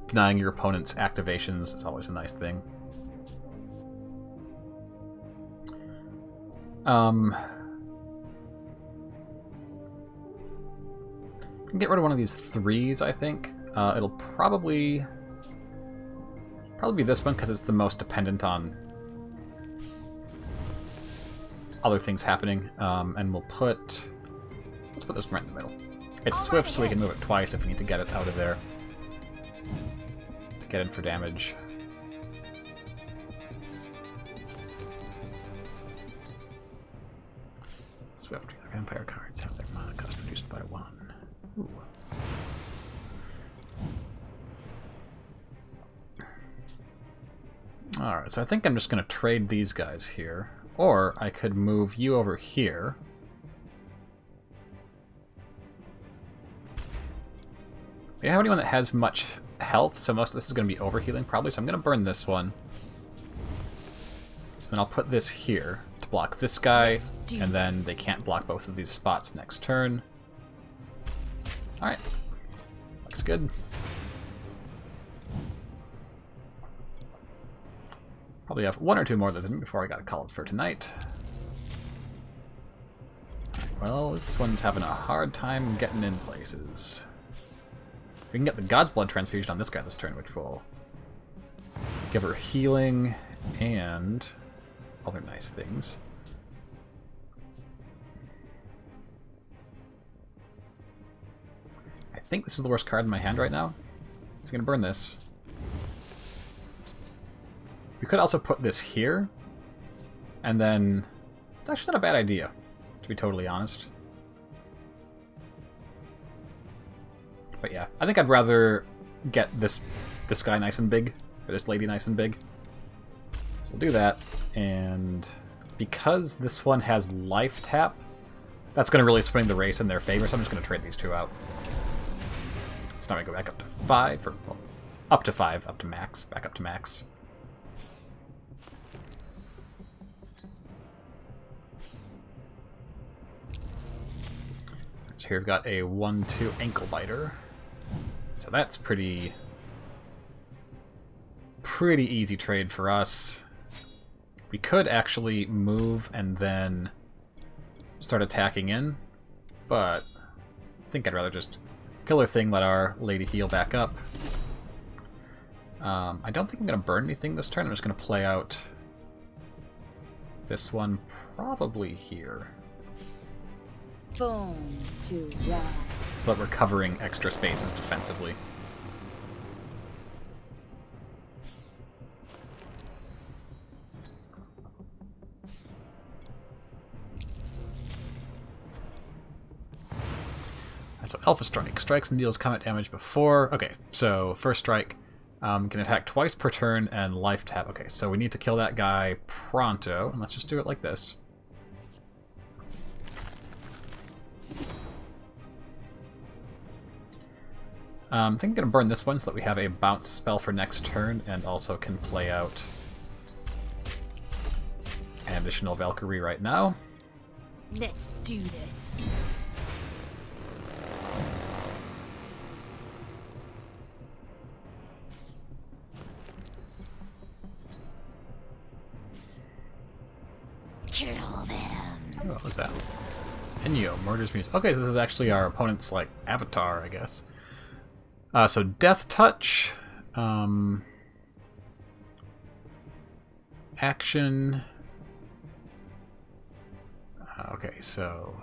Denying your opponent's activations is always a nice thing. Can get rid of one of these 3s, I think. It'll probably be this one because it's the most dependent on other things happening. And let's put this right in the middle. It's swift, so we can move it twice if we need to get it out of there. To get in for damage. Swift. Vampire cards have their mana cost reduced by 1. Ooh. Alright, so I think I'm just going to trade these guys here. Or I could move you over here. We don't have anyone that has much health, so most of this is going to be overhealing probably, so I'm going to burn this one. Then I'll put this here to block this guy, and then they can't block both of these spots next turn. Alright. Looks good. Probably have 1 or 2 more of those in before I got to call it for tonight. Well, this one's having a hard time getting in places. We can get the God's Blood transfusion on this guy this turn, which will give her healing and other nice things. I think this is the worst card in my hand right now. So I'm going to burn this. We could also put this here, and then it's actually not a bad idea, to be totally honest. But yeah, I think I'd rather get this guy nice and big, or this lady nice and big. We'll do that, and because this one has life tap, that's going to really swing the race in their favor, so I'm just going to trade these 2 out. So now we go back up to 5, or well, up to 5, up to max, back up to max. So here we've got a 1/2 ankle biter. So that's pretty easy trade for us. We could actually move and then start attacking in, but I think I'd rather just kill her thing, let our lady heal back up. I don't think I'm going to burn anything this turn. I'm just going to play out this one probably here. Boom to ride. So that we're covering extra spaces defensively. So Alpha Strike. Strikes and deals combat damage before... Okay, so first strike can attack twice per turn and life tap. Okay, so we need to kill that guy pronto. And let's just do it like this. I think I'm going to burn this one so that we have a bounce spell for next turn, and also can play out an additional Valkyrie right now. Let's do this. Kill them. Oh, what was that? Enyo murders me. Okay, so this is actually our opponent's, like, avatar, I guess. So Death Touch, action. Okay, so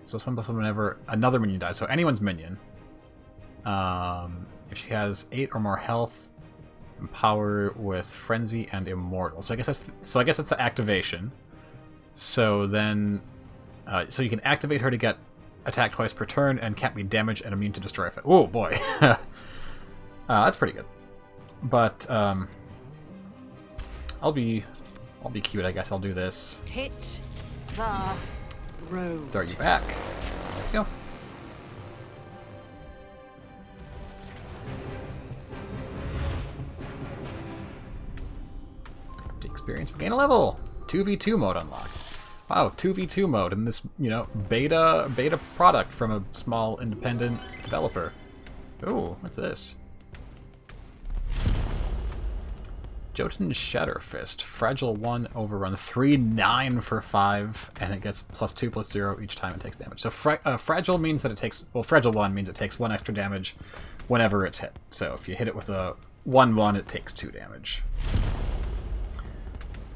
this one plus one whenever another minion dies. So anyone's minion. If she has 8 or more health, empower with Frenzy and Immortal. So I guess that's the activation. So then, so you can activate her to get attack twice per turn and can't be damaged and immune to destroy effect. Oh boy, that's pretty good. But I'll be cute, I guess. I'll do this. Hit the road. Throw you back. There you go. To experience, gain a level. 2v2 mode unlocked. Wow, 2v2 mode in this, beta product from a small independent developer. Ooh, what's this? Jotun's Shatterfist. Fragile 1 overrun. 3/9 for 5, and it gets +2/+0 each time it takes damage. So Fragile means that it takes... Well, Fragile 1 means it takes 1 extra damage whenever it's hit. So if you hit it with a 1/1, it takes 2 damage.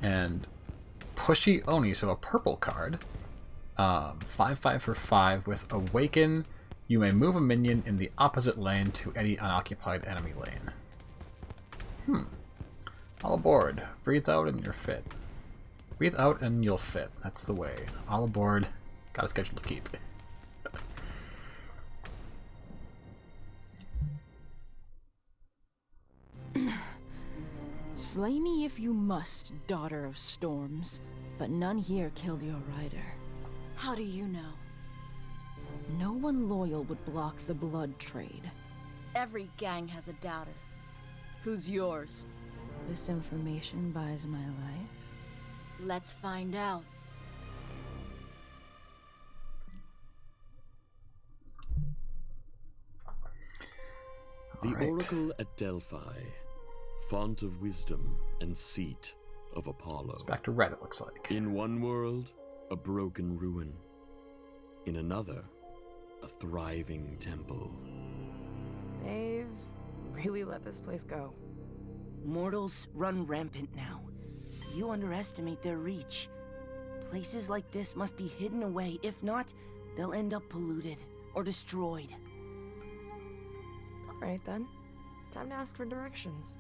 And Pushy Oni, so a purple card. 5/5 for 5 with Awaken. You may move a minion in the opposite lane to any unoccupied enemy lane. All aboard. Breathe out and you're fit. Breathe out and you'll fit. That's the way. All aboard. Got a schedule to keep. Slay me if you must, daughter of storms, but none here killed your rider. How do you know? No one loyal would block the blood trade. Every gang has a doubter. Who's yours? This information buys my life. Let's find out. The Oracle at Delphi, font of wisdom and seat of Apollo. It's back to red, it looks like. In one world, a broken ruin. In another, a thriving temple. They've really let this place go. Mortals run rampant now. You underestimate their reach. Places like this must be hidden away. If not, they'll end up polluted or destroyed. Alright then. Time to ask for directions.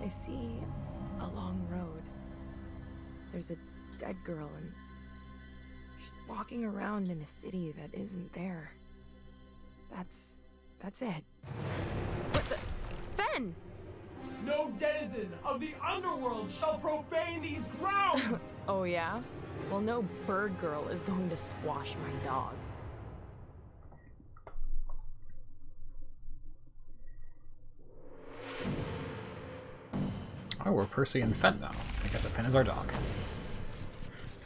I see a long road. There's a dead girl and she's walking around in a city that isn't there. That's it. What the... Ben! No denizen of the underworld shall profane these grounds! Oh yeah? Well, no bird girl is going to squash my dog. Oh, we're Percy and Fen now. I guess that Fen is our dog.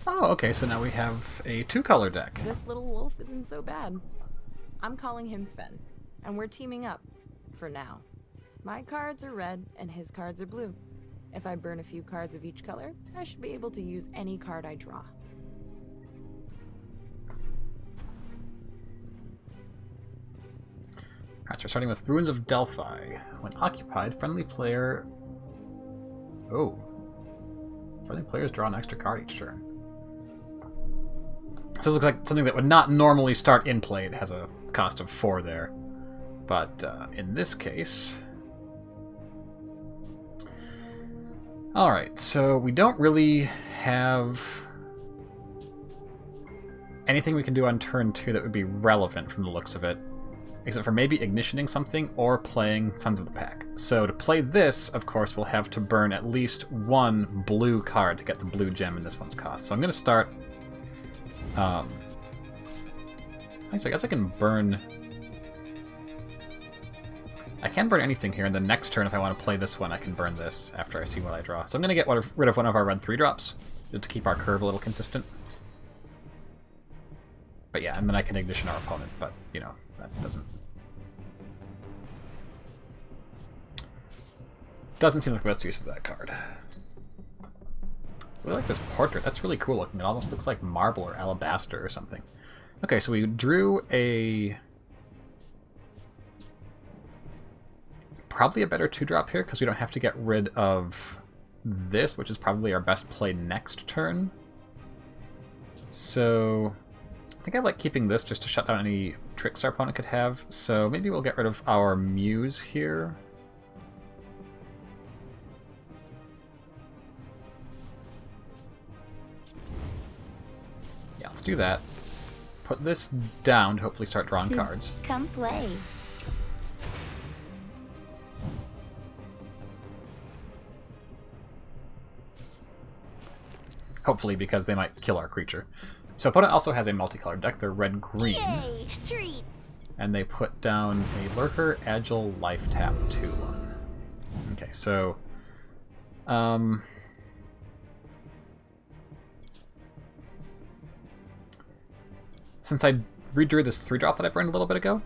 Oh, okay, so now we have a 2-color deck. This little wolf isn't so bad. I'm calling him Fen, and we're teaming up. For now. My cards are red, and his cards are blue. If I burn a few cards of each color, I should be able to use any card I draw. Alright, so we're starting with Ruins of Delphi. When occupied, friendly player... Oh. Friendly players draw an extra card each turn. So this looks like something that would not normally start in play. It has a cost of 4 there. But in this case... Alright, so we don't really have anything we can do on turn 2 that would be relevant from the looks of it. Except for maybe ignitioning something or playing Sons of the Pack. So to play this, of course, we'll have to burn at least 1 blue card to get the blue gem in this one's cost. So I'm going to start... Actually, I guess I can burn I can burn anything here, and the next turn, if I want to play this one, I can burn this after I see what I draw. So I'm going to get rid of one of our red 3-drops, just to keep our curve a little consistent. But yeah, and then I can ignition our opponent, but, you know, that doesn't seem like the best use of that card. I really like this portrait. That's really cool looking. It almost looks like marble or alabaster or something. Okay, so we drew probably a better 2-drop here, because we don't have to get rid of this, which is probably our best play next turn. So I think I like keeping this just to shut down any tricks our opponent could have. So maybe we'll get rid of our Muse here. Yeah, let's do that. Put this down to hopefully start drawing cards. Come play. Hopefully, because they might kill our creature. So opponent also has a multicolored deck. They're red-green. Yay! Treats! And they put down a Lurker, Agile, Life Tap 2-1. Okay, so... since I redrew this 3-drop that I burned a little bit ago...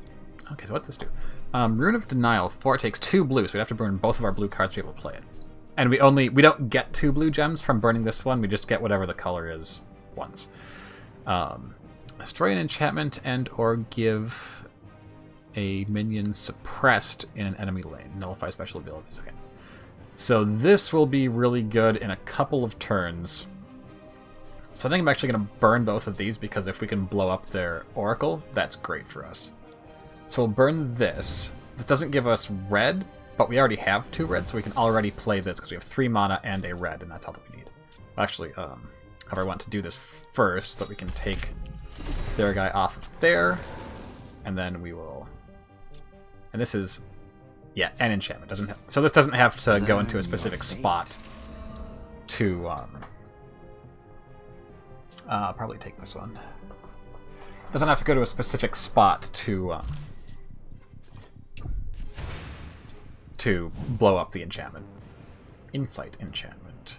Okay, so what's this do? Rune of Denial, 4 takes 2 blue, so we'd have to burn both of our blue cards to be able to play it. And we don't get 2 blue gems from burning this one, we just get whatever the color is once. Destroy an enchantment and or give a minion suppressed in an enemy lane. Nullify special abilities. Okay. So this will be really good in a couple of turns. So I think I'm actually going to burn both of these, because if we can blow up their Oracle, that's great for us. So we'll burn this. This doesn't give us red, but we already have 2 red, so we can already play this because we have 3 mana and a red, and that's all that we need. Actually, however, I want to do this first so that we can take their guy off of there, and then we will... And this is... Yeah, an enchantment. So this doesn't have to go into a specific spot to... probably take this one. Doesn't have to go to a specific spot to blow up the enchantment. Insight enchantment.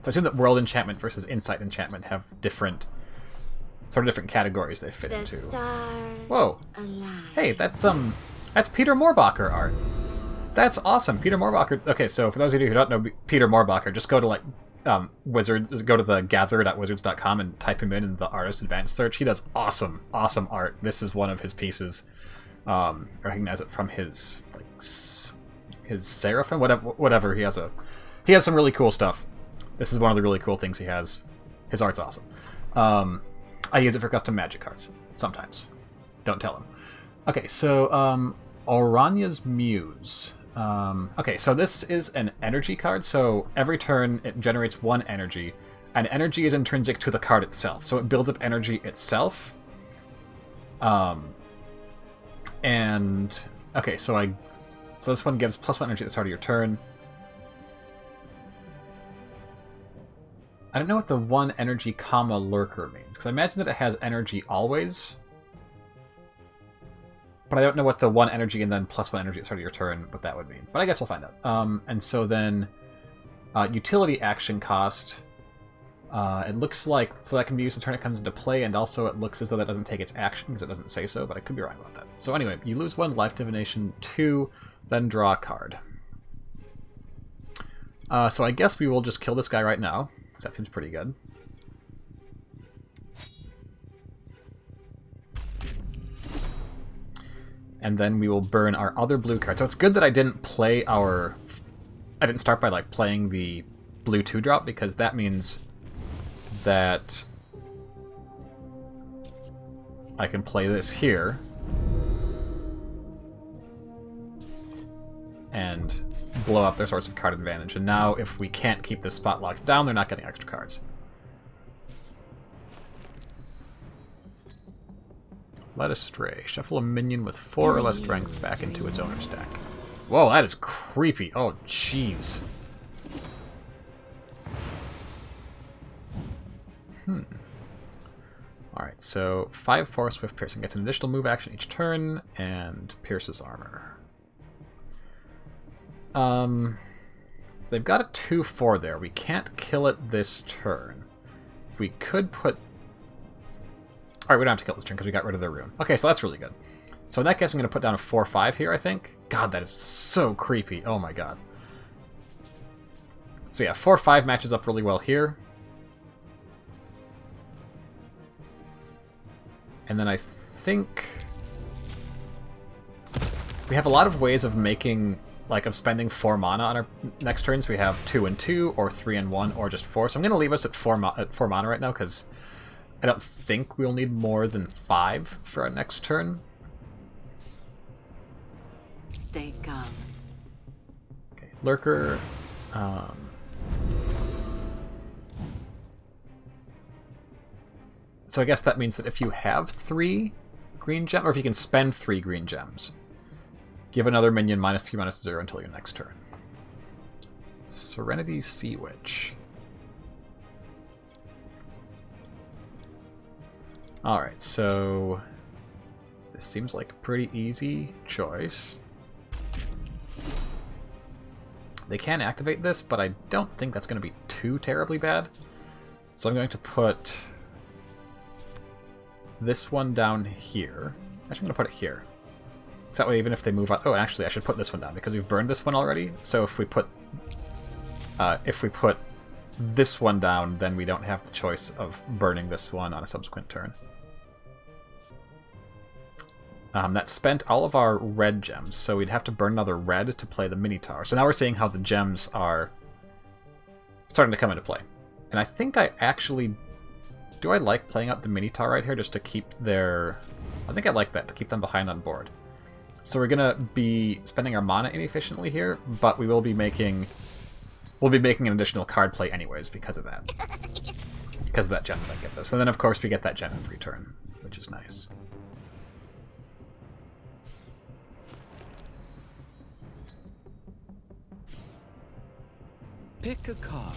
So I assume that World Enchantment versus Insight Enchantment have different categories they fit into. Whoa! Hey, that's Peter Moorbacher art. That's awesome, Peter Moorbacher. Okay, so for those of you who don't know Peter Moorbacher, just go to go to the gather.wizards.com and type him in the artist advanced search. He does awesome art. This is one of his pieces. Recognize it from his Seraphim, whatever. He has some really cool stuff. This is one of the really cool things he has. His art's awesome. I use it for custom magic cards sometimes. Don't tell him. Okay, so Oranya's Muse. Okay, so this is an energy card. So every turn it generates 1 energy, and energy is intrinsic to the card itself. So it builds up energy itself. And okay, so this one gives +1 energy at the start of your turn. I don't know what the 1 energy comma lurker means, because I imagine that it has energy always. But I don't know what the 1 energy and then +1 energy at the start of your turn, what that would mean. But I guess we'll find out. And so then utility action cost. It looks like so that can be used the turn it comes into play, and also it looks as though that doesn't take its action because it doesn't say so, but I could be wrong about that. So anyway, you lose 1 life divination, 2, then draw a card. So I guess we will just kill this guy right now. That seems pretty good. And then we will burn our other blue card. So it's good that I didn't play I didn't start by playing the blue 2-drop, because that means that I can play this here and blow up their source of card advantage. And now if we can't keep this spot locked down, they're not getting extra cards. Led Astray. Shuffle a minion with 4 or less strength back into its owner's deck. Whoa, that is creepy. Oh, jeez. Alright, so 5/4 Swift Piercing gets an additional move action each turn, and pierces armor. They've got a 2/4 there. We can't kill it this turn. We could put... Alright, we don't have to kill this turn because we got rid of their rune. Okay, so that's really good. So in that case, I'm going to put down a 4/5 here, I think. God, that is so creepy. Oh my god. So yeah, 4/5 matches up really well here. And then I think... we have a lot of ways of making... like, of spending 4 mana on our next turns. We have 2 and 2, or 3 and 1, or just 4. So I'm going to leave us at 4 mana right now, because I don't think we'll need more than 5 for our next turn. Stay calm. Okay, Lurker. So I guess that means that if you have 3 green gems, or if you can spend 3 green gems, give another minion -3/-0 until your next turn. Serenity Sea Witch. Alright, so this seems like a pretty easy choice. They can activate this, but I don't think that's going to be too terribly bad. So I'm going to put this one down here. Actually, I'm going to put it here. So that way, even if they move out... oh, actually, I should put this one down, because we've burned this one already. So if we put this one down, then we don't have the choice of burning this one on a subsequent turn. That spent all of our red gems, so we'd have to burn another red to play the mini tower. So now we're seeing how the gems are starting to come into play. And I think I actually... do I like playing out the mini tower right here just to keep their... I think I like that, to keep them behind on board. So we're going to be spending our mana inefficiently here, but we will be making... we'll be making an additional card play anyways because of that. Because of that gem that gives us. And then, of course, we get that gem every turn, which is nice. Pick a card.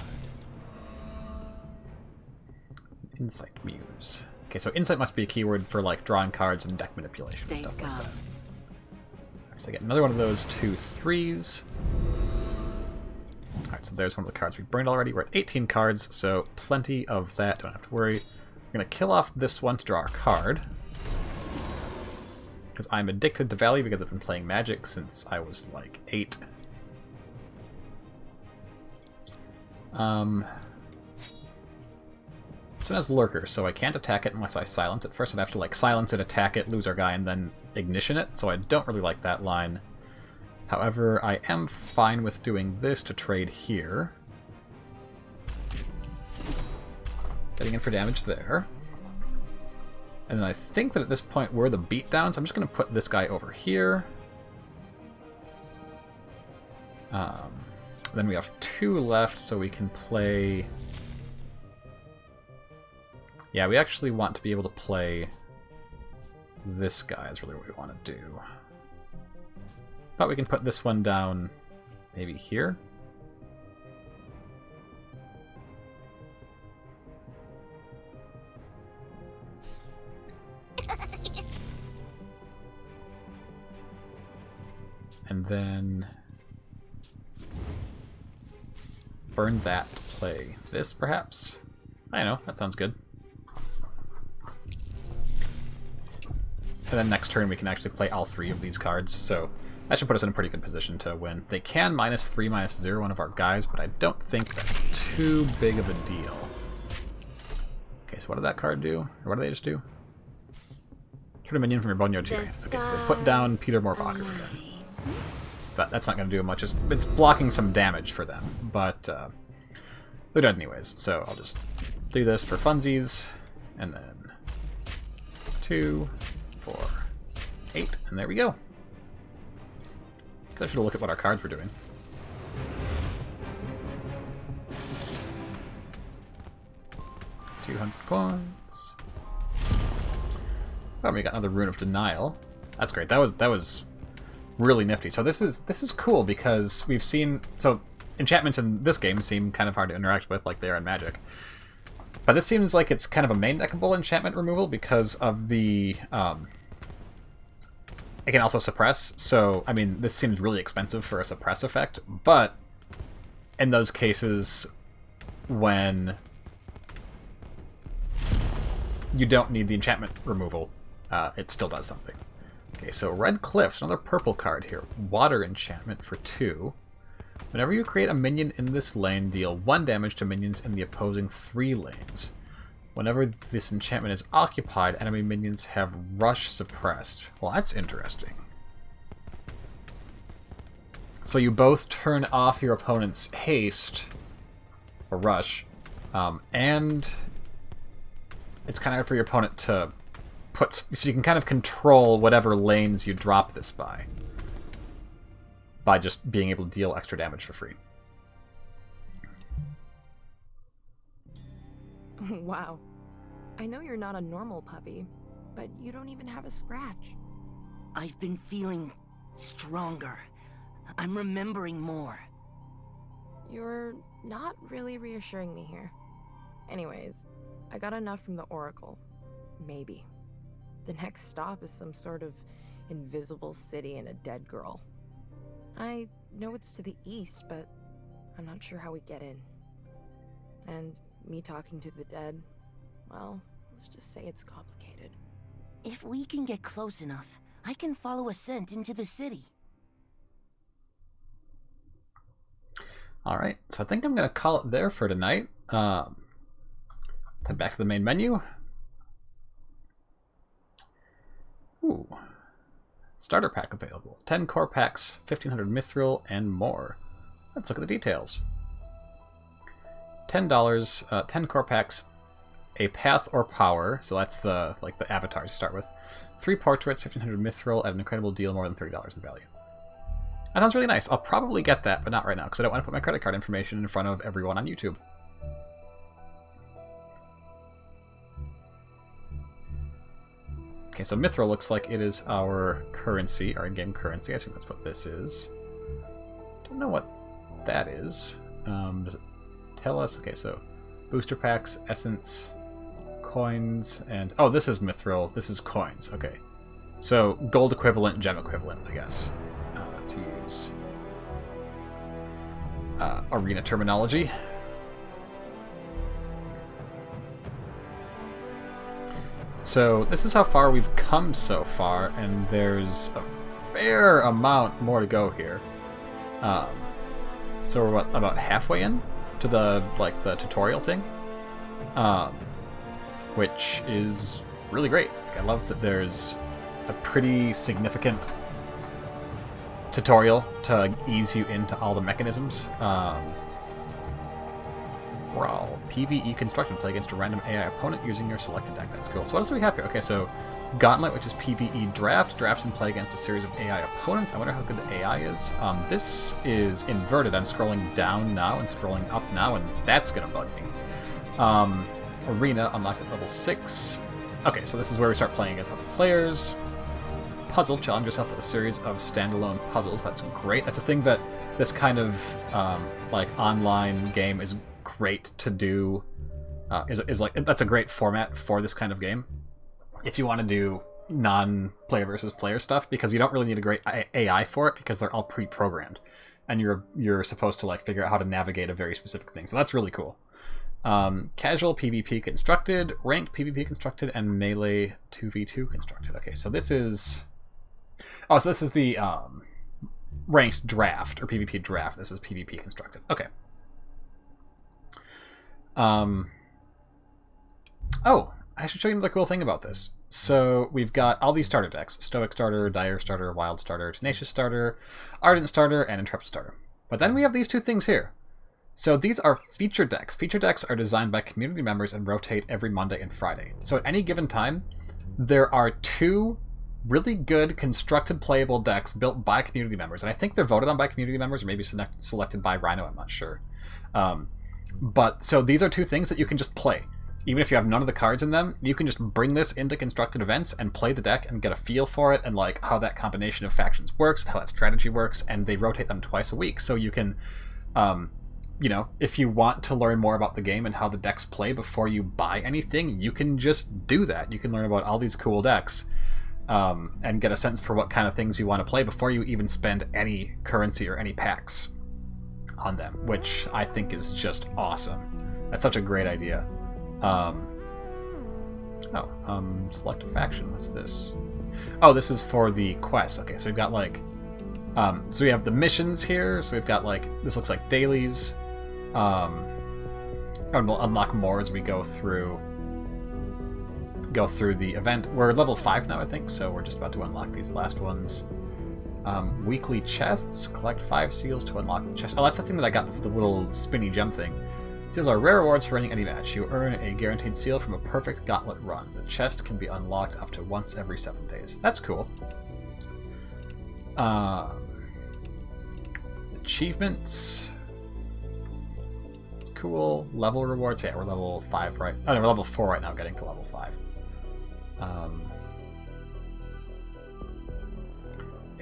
Insight Muse. Okay, so Insight must be a keyword for, like, drawing cards and deck manipulation and stuff like that. So I get another one of those 2/3s. Alright, so there's one of the cards we burned already. We're at 18 cards, so plenty of that. Don't have to worry. We're going to kill off this one to draw our card. Because I'm addicted to value because I've been playing Magic since I was, like, 8. This one has Lurker, so I can't attack it unless I silence it first. I'd have to, like, silence it, attack it, lose our guy, and then ignition it, so I don't really like that line. However, I am fine with doing this to trade here. Getting in for damage there. And then I think that at this point we're the beatdown, so I'm just going to put this guy over here. Then we have 2 left, so we can play... yeah, we actually want to be able to play this guy is really what we want to do. But we can put this one down maybe here. And then burn that to play this, perhaps? I know, that sounds good. And then next turn we can actually play all 3 of these cards, so that should put us in a pretty good position to win. They can -3/-0 one of our guys, but I don't think that's too big of a deal. Okay, so what did that card do? Or what did they just do? Turn a minion from your boneyard to your hand. Okay, so they put down Peter Morbacher again. But that's not going to do much. It's blocking some damage for them, but they're dead anyways. So I'll just do this for funsies, and then 2, 4, 8, and there we go. I should have looked at what our cards were doing. $200 coins. Oh, we got another Rune of Denial. That's great. That was really nifty. So this is cool because we've seen... so enchantments in this game seem kind of hard to interact with like they are in Magic. But this seems like it's kind of a main deckable enchantment removal because of the it can also suppress. So, I mean, this seems really expensive for a suppress effect, but in those cases when you don't need the enchantment removal, it still does something. Okay, so Red Cliffs, another purple card here. Water enchantment for 2. Whenever you create a minion in this lane, deal 1 damage to minions in the opposing 3 lanes. Whenever this enchantment is occupied, enemy minions have Rush suppressed. Well, that's interesting. So you both turn off your opponent's haste, or Rush, and it's kind of hard for your opponent to put... So you can kind of control whatever lanes you drop this by just being able to deal extra damage for free. Wow. I know you're not a normal puppy, but you don't even have a scratch. I've been feeling stronger. I'm remembering more. You're not really reassuring me here. Anyways, I got enough from the Oracle. Maybe. The next stop is some sort of invisible city and a dead girl. I know it's to the east, but I'm not sure how we get in. And me talking to the dead, well, let's just say it's complicated. If we can get close enough, I can follow a scent into the city. Alright, so I think I'm going to call it there for tonight. Head back to the main menu. Ooh. Starter pack available. 10 core packs, 1500 mithril, and more. Let's look at the details. $10, 10 core packs, a path or power, so that's the avatars you start with. 3 portraits, 1500 mithril, at an incredible deal, more than $30 in value. That sounds really nice. I'll probably get that, but not right now, because I don't want to put my credit card information in front of everyone on YouTube. Okay, so mithril looks like it is our currency, our in-game currency. I assume that's what this is. Don't know what that is. Does it tell us? Okay, so booster packs, essence, coins, and... Oh, this is mithril. This is coins. Okay. So gold equivalent, gem equivalent, I guess, to use arena terminology. So this is how far we've come so far, and there's a fair amount more to go here. So we're about halfway in to the tutorial thing, which is really great. I love that there's a pretty significant tutorial to ease you into all the mechanisms. Brawl. PvE constructed. Play against a random AI opponent using your selected deck. That's cool. So what else do we have here? Okay, so Gauntlet, which is PvE draft. Drafts and play against a series of AI opponents. I wonder how good the AI is. This is inverted. I'm scrolling down now and scrolling up now, and that's going to bug me. Arena, unlocked at level 6. Okay, so this is where we start playing against other players. Puzzle, challenge yourself with a series of standalone puzzles. That's great. That's a thing that this kind of online game is great to do. Is like, that's a great format for this kind of game if you want to do non-player versus player stuff, because you don't really need a great AI for it, because they're all pre-programmed and you're supposed to figure out how to navigate a very specific thing. So that's really cool. Casual PvP constructed, ranked PvP constructed, and melee 2v2 constructed. Okay, so this is... Oh, so this is the ranked draft, or PvP draft. This is PvP constructed. Okay. Oh, I should show you another cool thing about this. So we've got all these starter decks: Stoic Starter, Dire Starter, Wild Starter, Tenacious Starter, Ardent Starter, and Intrepid Starter. But then we have these two things here. So these are feature decks. Feature decks are designed by community members and rotate every Monday and Friday. So at any given time, there are 2 really good constructed playable decks built by community members. And I think they're voted on by community members, or maybe selected by Rhino, I'm not sure. But so these are 2 things that you can just play. Even if you have none of the cards in them, you can just bring this into constructed events and play the deck and get a feel for it, and how that combination of factions works and how that strategy works, and they rotate them twice a week. So you can, if you want to learn more about the game and how the decks play before you buy anything, you can just do that. You can learn about all these cool decks and get a sense for what kind of things you want to play before you even spend any currency or any packs on them, which I think is just awesome. That's such a great idea. Select a faction. What's this? Oh, this is for the quest. Okay, so we've got like, so we have the missions here. So we've got like, this looks like dailies. And we'll unlock more as we go through the event. We're level 5 now, I think, so we're just about to unlock these last ones. Weekly chests. Collect 5 seals to unlock the chest. Oh, that's the thing that I got with the little spinny gem thing. Seals are rare rewards for winning any match. You earn a guaranteed seal from a perfect gauntlet run. The chest can be unlocked up to once every 7 days. That's cool. Achievements. It's cool. Level rewards. Yeah, we're level 5 right. Oh no, we're level 4 right now, getting to level 5.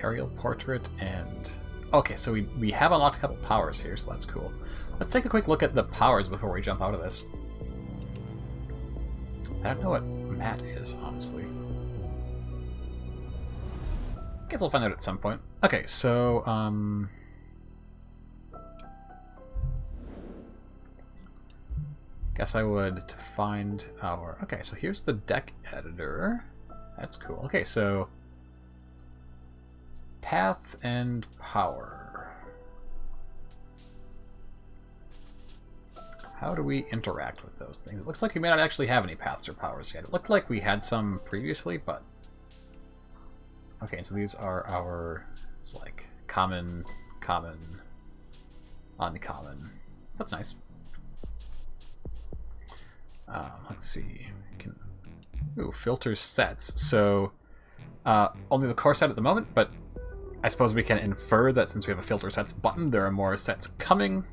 Aerial portrait and... Okay, so we have unlocked a couple powers here, so that's cool. Let's take a quick look at the powers before we jump out of this. I don't know what Matt is, honestly. Guess we'll find out at some point. Okay, so, guess I would to find our... Okay, so here's the deck editor. That's cool. Okay, so... Path and power. How do we interact with those things? It looks like we may not actually have any paths or powers yet. It looked like we had some previously, but... Okay, so these are our... It's like common, uncommon. That's nice. Let's see. Ooh, filter sets. So, only the core set at the moment, but I suppose we can infer that since we have a filter sets button, there are more sets coming.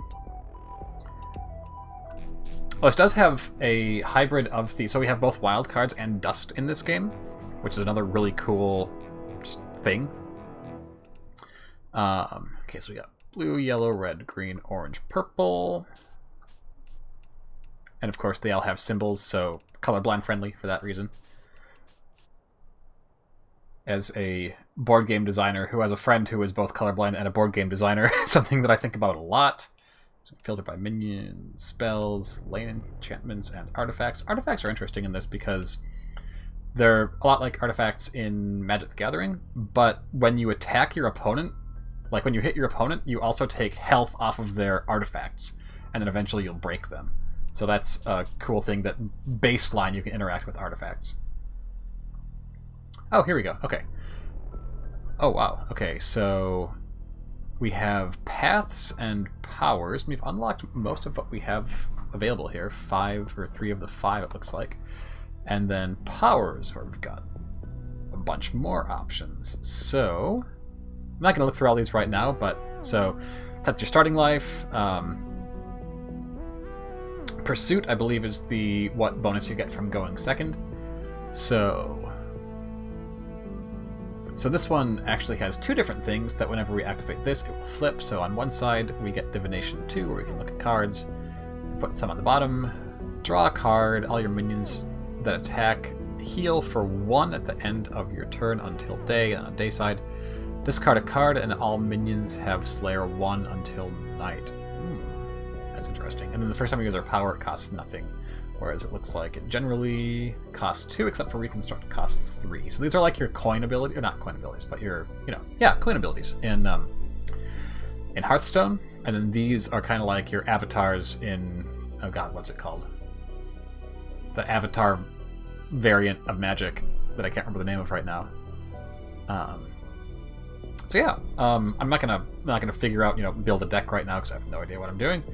Well, this does have a hybrid of the... So we have both wildcards and dust in this game, which is another really cool thing. Okay, so we got blue, yellow, red, green, orange, purple. And of course, they all have symbols, so colorblind friendly for that reason. As a board game designer who has a friend who is both colorblind and a board game designer, something that I think about a lot. So filtered by minions, spells, lane enchantments, and artifacts. Artifacts are interesting in this because they're a lot like artifacts in Magic the Gathering, but when you attack your opponent, like when you hit your opponent, you also take health off of their artifacts, and then eventually you'll break them. So that's a cool thing, that baseline you can interact with artifacts. Oh, here we go. Okay. Oh, wow. Okay, so we have paths and powers. We've unlocked most of what we have available here. 5 or 3 of the 5, it looks like. And then powers, where we've got a bunch more options. So, I'm not going to look through all these right now, but so that's your starting life. Pursuit, I believe, is the what bonus you get from going second. So this one actually has 2 different things that whenever we activate this, it will flip. So on one side, we get Divination 2, where we can look at cards, put some on the bottom, draw a card, all your minions that attack heal for 1 at the end of your turn until day, and on day side, discard a card, and all minions have Slayer 1 until night. That's interesting. And then the first time we use our power, it costs nothing. Whereas it looks like it generally costs 2, except for Reconstruct costs 3. So these are like your coin ability, or not coin abilities, but your, coin abilities in Hearthstone. And then these are kind of like your avatars in, oh god, what's it called? The avatar variant of Magic that I can't remember the name of right now. So yeah, I'm not gonna figure out, build a deck right now because I have no idea what I'm doing.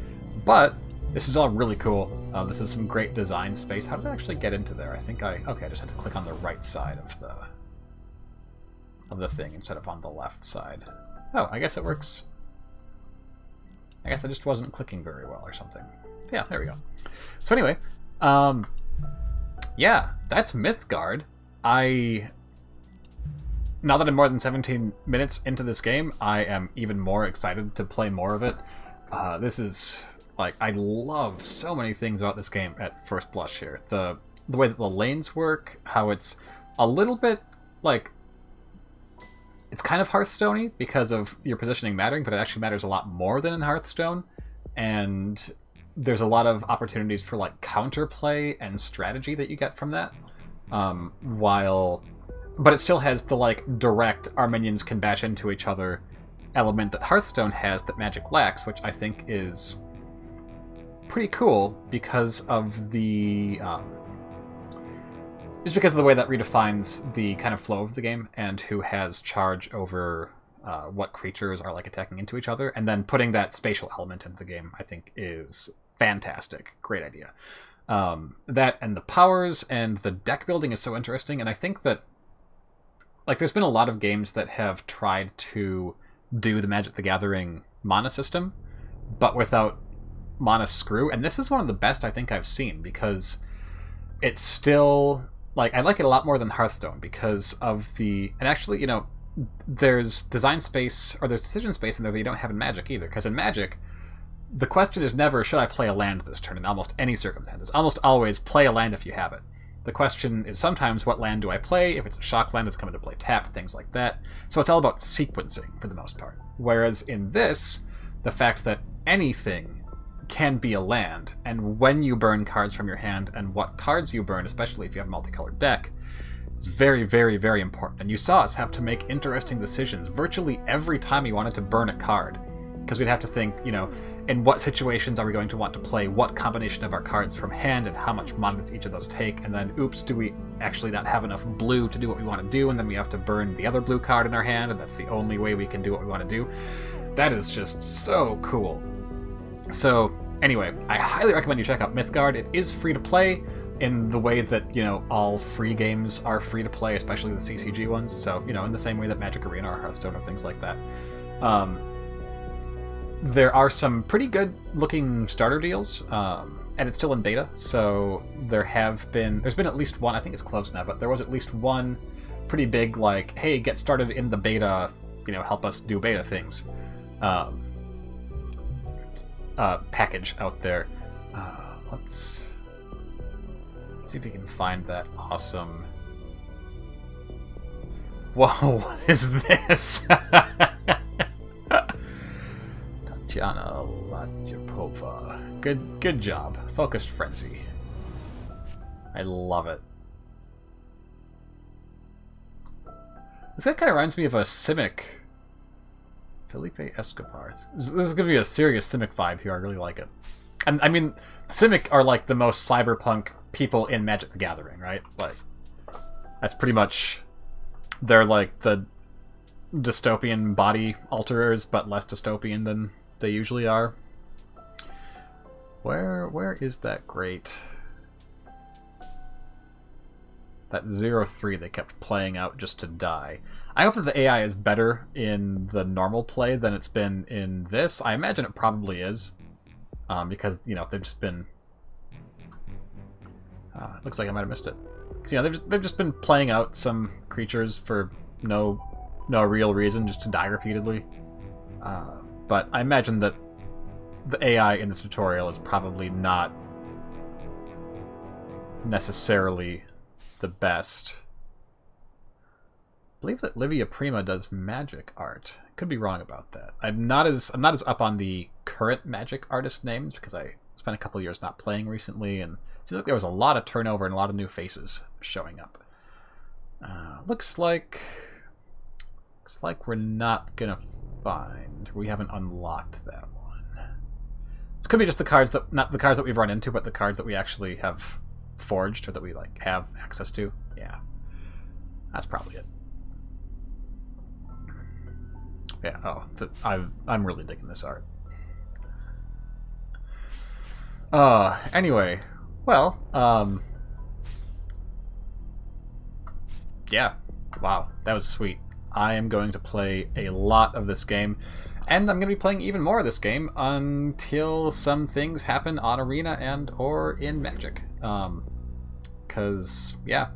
But this is all really cool. This is some great design space. How did I actually get into there? I think I just had to click on the right side of the thing instead of on the left side. Oh, I guess it works. I guess I just wasn't clicking very well or something. Yeah, there we go. So anyway, yeah, that's Mythgard. Now that I'm more than 17 minutes into this game, I am even more excited to play more of it. This is... Like, I love so many things about this game at first blush here. The way that the lanes work, how it's a little bit like, it's kind of Hearthstone-y because of your positioning mattering, but it actually matters a lot more than in Hearthstone. And there's a lot of opportunities for like counterplay and strategy that you get from that. But it still has the like direct our minions can bash into each other element that Hearthstone has that Magic lacks, which I think is pretty cool because of the just because of the way that redefines the kind of flow of the game and who has charge over what creatures are like attacking into each other, and then putting that spatial element into the game I think is fantastic. Great idea. That and the powers and the deck building is so interesting, and I think that like there's been a lot of games that have tried to do the Magic the Gathering mana system, but without mana screw, and this is one of the best I think I've seen because it's still like I like it a lot more than Hearthstone because of the and actually there's design space or there's decision space in there that you don't have in Magic either, because in Magic the question is never should I play a land this turn in almost any circumstances. Almost always play a land if you have it. The question is sometimes what land do I play? If it's a shock land, it's coming to play tapped, things like that. So it's all about sequencing for the most part. Whereas in this, the fact that anything can be a land, and when you burn cards from your hand and what cards you burn, especially if you have a multicolored deck, is very, very, very important. And you saw us have to make interesting decisions virtually every time we wanted to burn a card. Because we'd have to think, in what situations are we going to want to play what combination of our cards from hand and how much mana does each of those take, and then oops, do we actually not have enough blue to do what we want to do, and then we have to burn the other blue card in our hand, and that's the only way we can do what we want to do. That is just so cool. So anyway, I highly recommend you check out Mythgard. It is free to play in the way that, all free games are free to play, especially the CCG ones. So, in the same way that Magic Arena or Hearthstone or things like that. There are some pretty good looking starter deals, and it's still in beta, so there's been at least one, I think it's closed now, but there was at least one pretty big, like, hey, get started in the beta, help us do beta things, package out there. Let's see if we can find that awesome... Whoa, what is this? Tatiana Latypova. Good job. Focused Frenzy. I love it. This guy kind of reminds me of a Simic. Felipe Escobar. This is going to be a serious Simic vibe here. I really like it. And I mean, Simic are like the most cyberpunk people in Magic the Gathering, right? Like, that's pretty much... They're like the dystopian body alterers, but less dystopian than they usually are. Where is that great... That 0-3 they kept playing out just to die. I hope that the AI is better in the normal play than it's been in this. I imagine it probably is. Because, they've just been... looks like I might have missed it. They've just been playing out some creatures for no real reason, just to die repeatedly. But I imagine that the AI in the tutorial is probably not necessarily the best. I believe that Livia Prima does magic art. Could be wrong about that. I'm not as up on the current magic artist names because I spent a couple years not playing recently, and it seems like there was a lot of turnover and a lot of new faces showing up. Looks like we're not gonna find. We haven't unlocked that one. This could be just the cards that, not the cards that we've run into, but the cards that we actually have forged or that we like have access to. Yeah, that's probably it. Yeah. Oh, I'm really digging this art. Anyway, well, yeah. Wow, that was sweet. I am going to play a lot of this game, and I'm going to be playing even more of this game until some things happen on Arena and or in Magic. Because, yeah,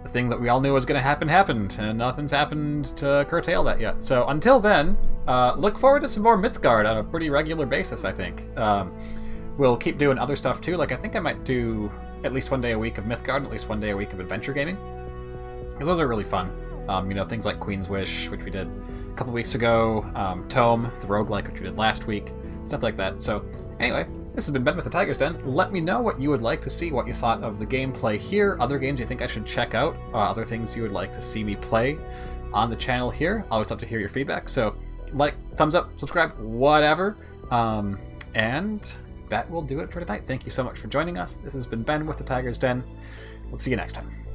the thing that we all knew was going to happen happened, and nothing's happened to curtail that yet. So until then, look forward to some more Mythgard on a pretty regular basis, I think. We'll keep doing other stuff too. Like, I think I might do at least one day a week of Mythgard and at least one day a week of adventure gaming. because those are really fun. You know, things like Queen's Wish, which we did a couple weeks ago, Tome, the roguelike, which we did last week, stuff like that. So anyway, this has been Ben with the Tiger's Den. Let me know what you would like to see, what you thought of the gameplay here, other games you think I should check out, other things you would like to see me play on the channel here. Always love to hear your feedback. So like, thumbs up, subscribe, whatever. And that will do it for tonight. Thank you so much for joining us. This has been Ben with the Tiger's Den. We'll see you next time.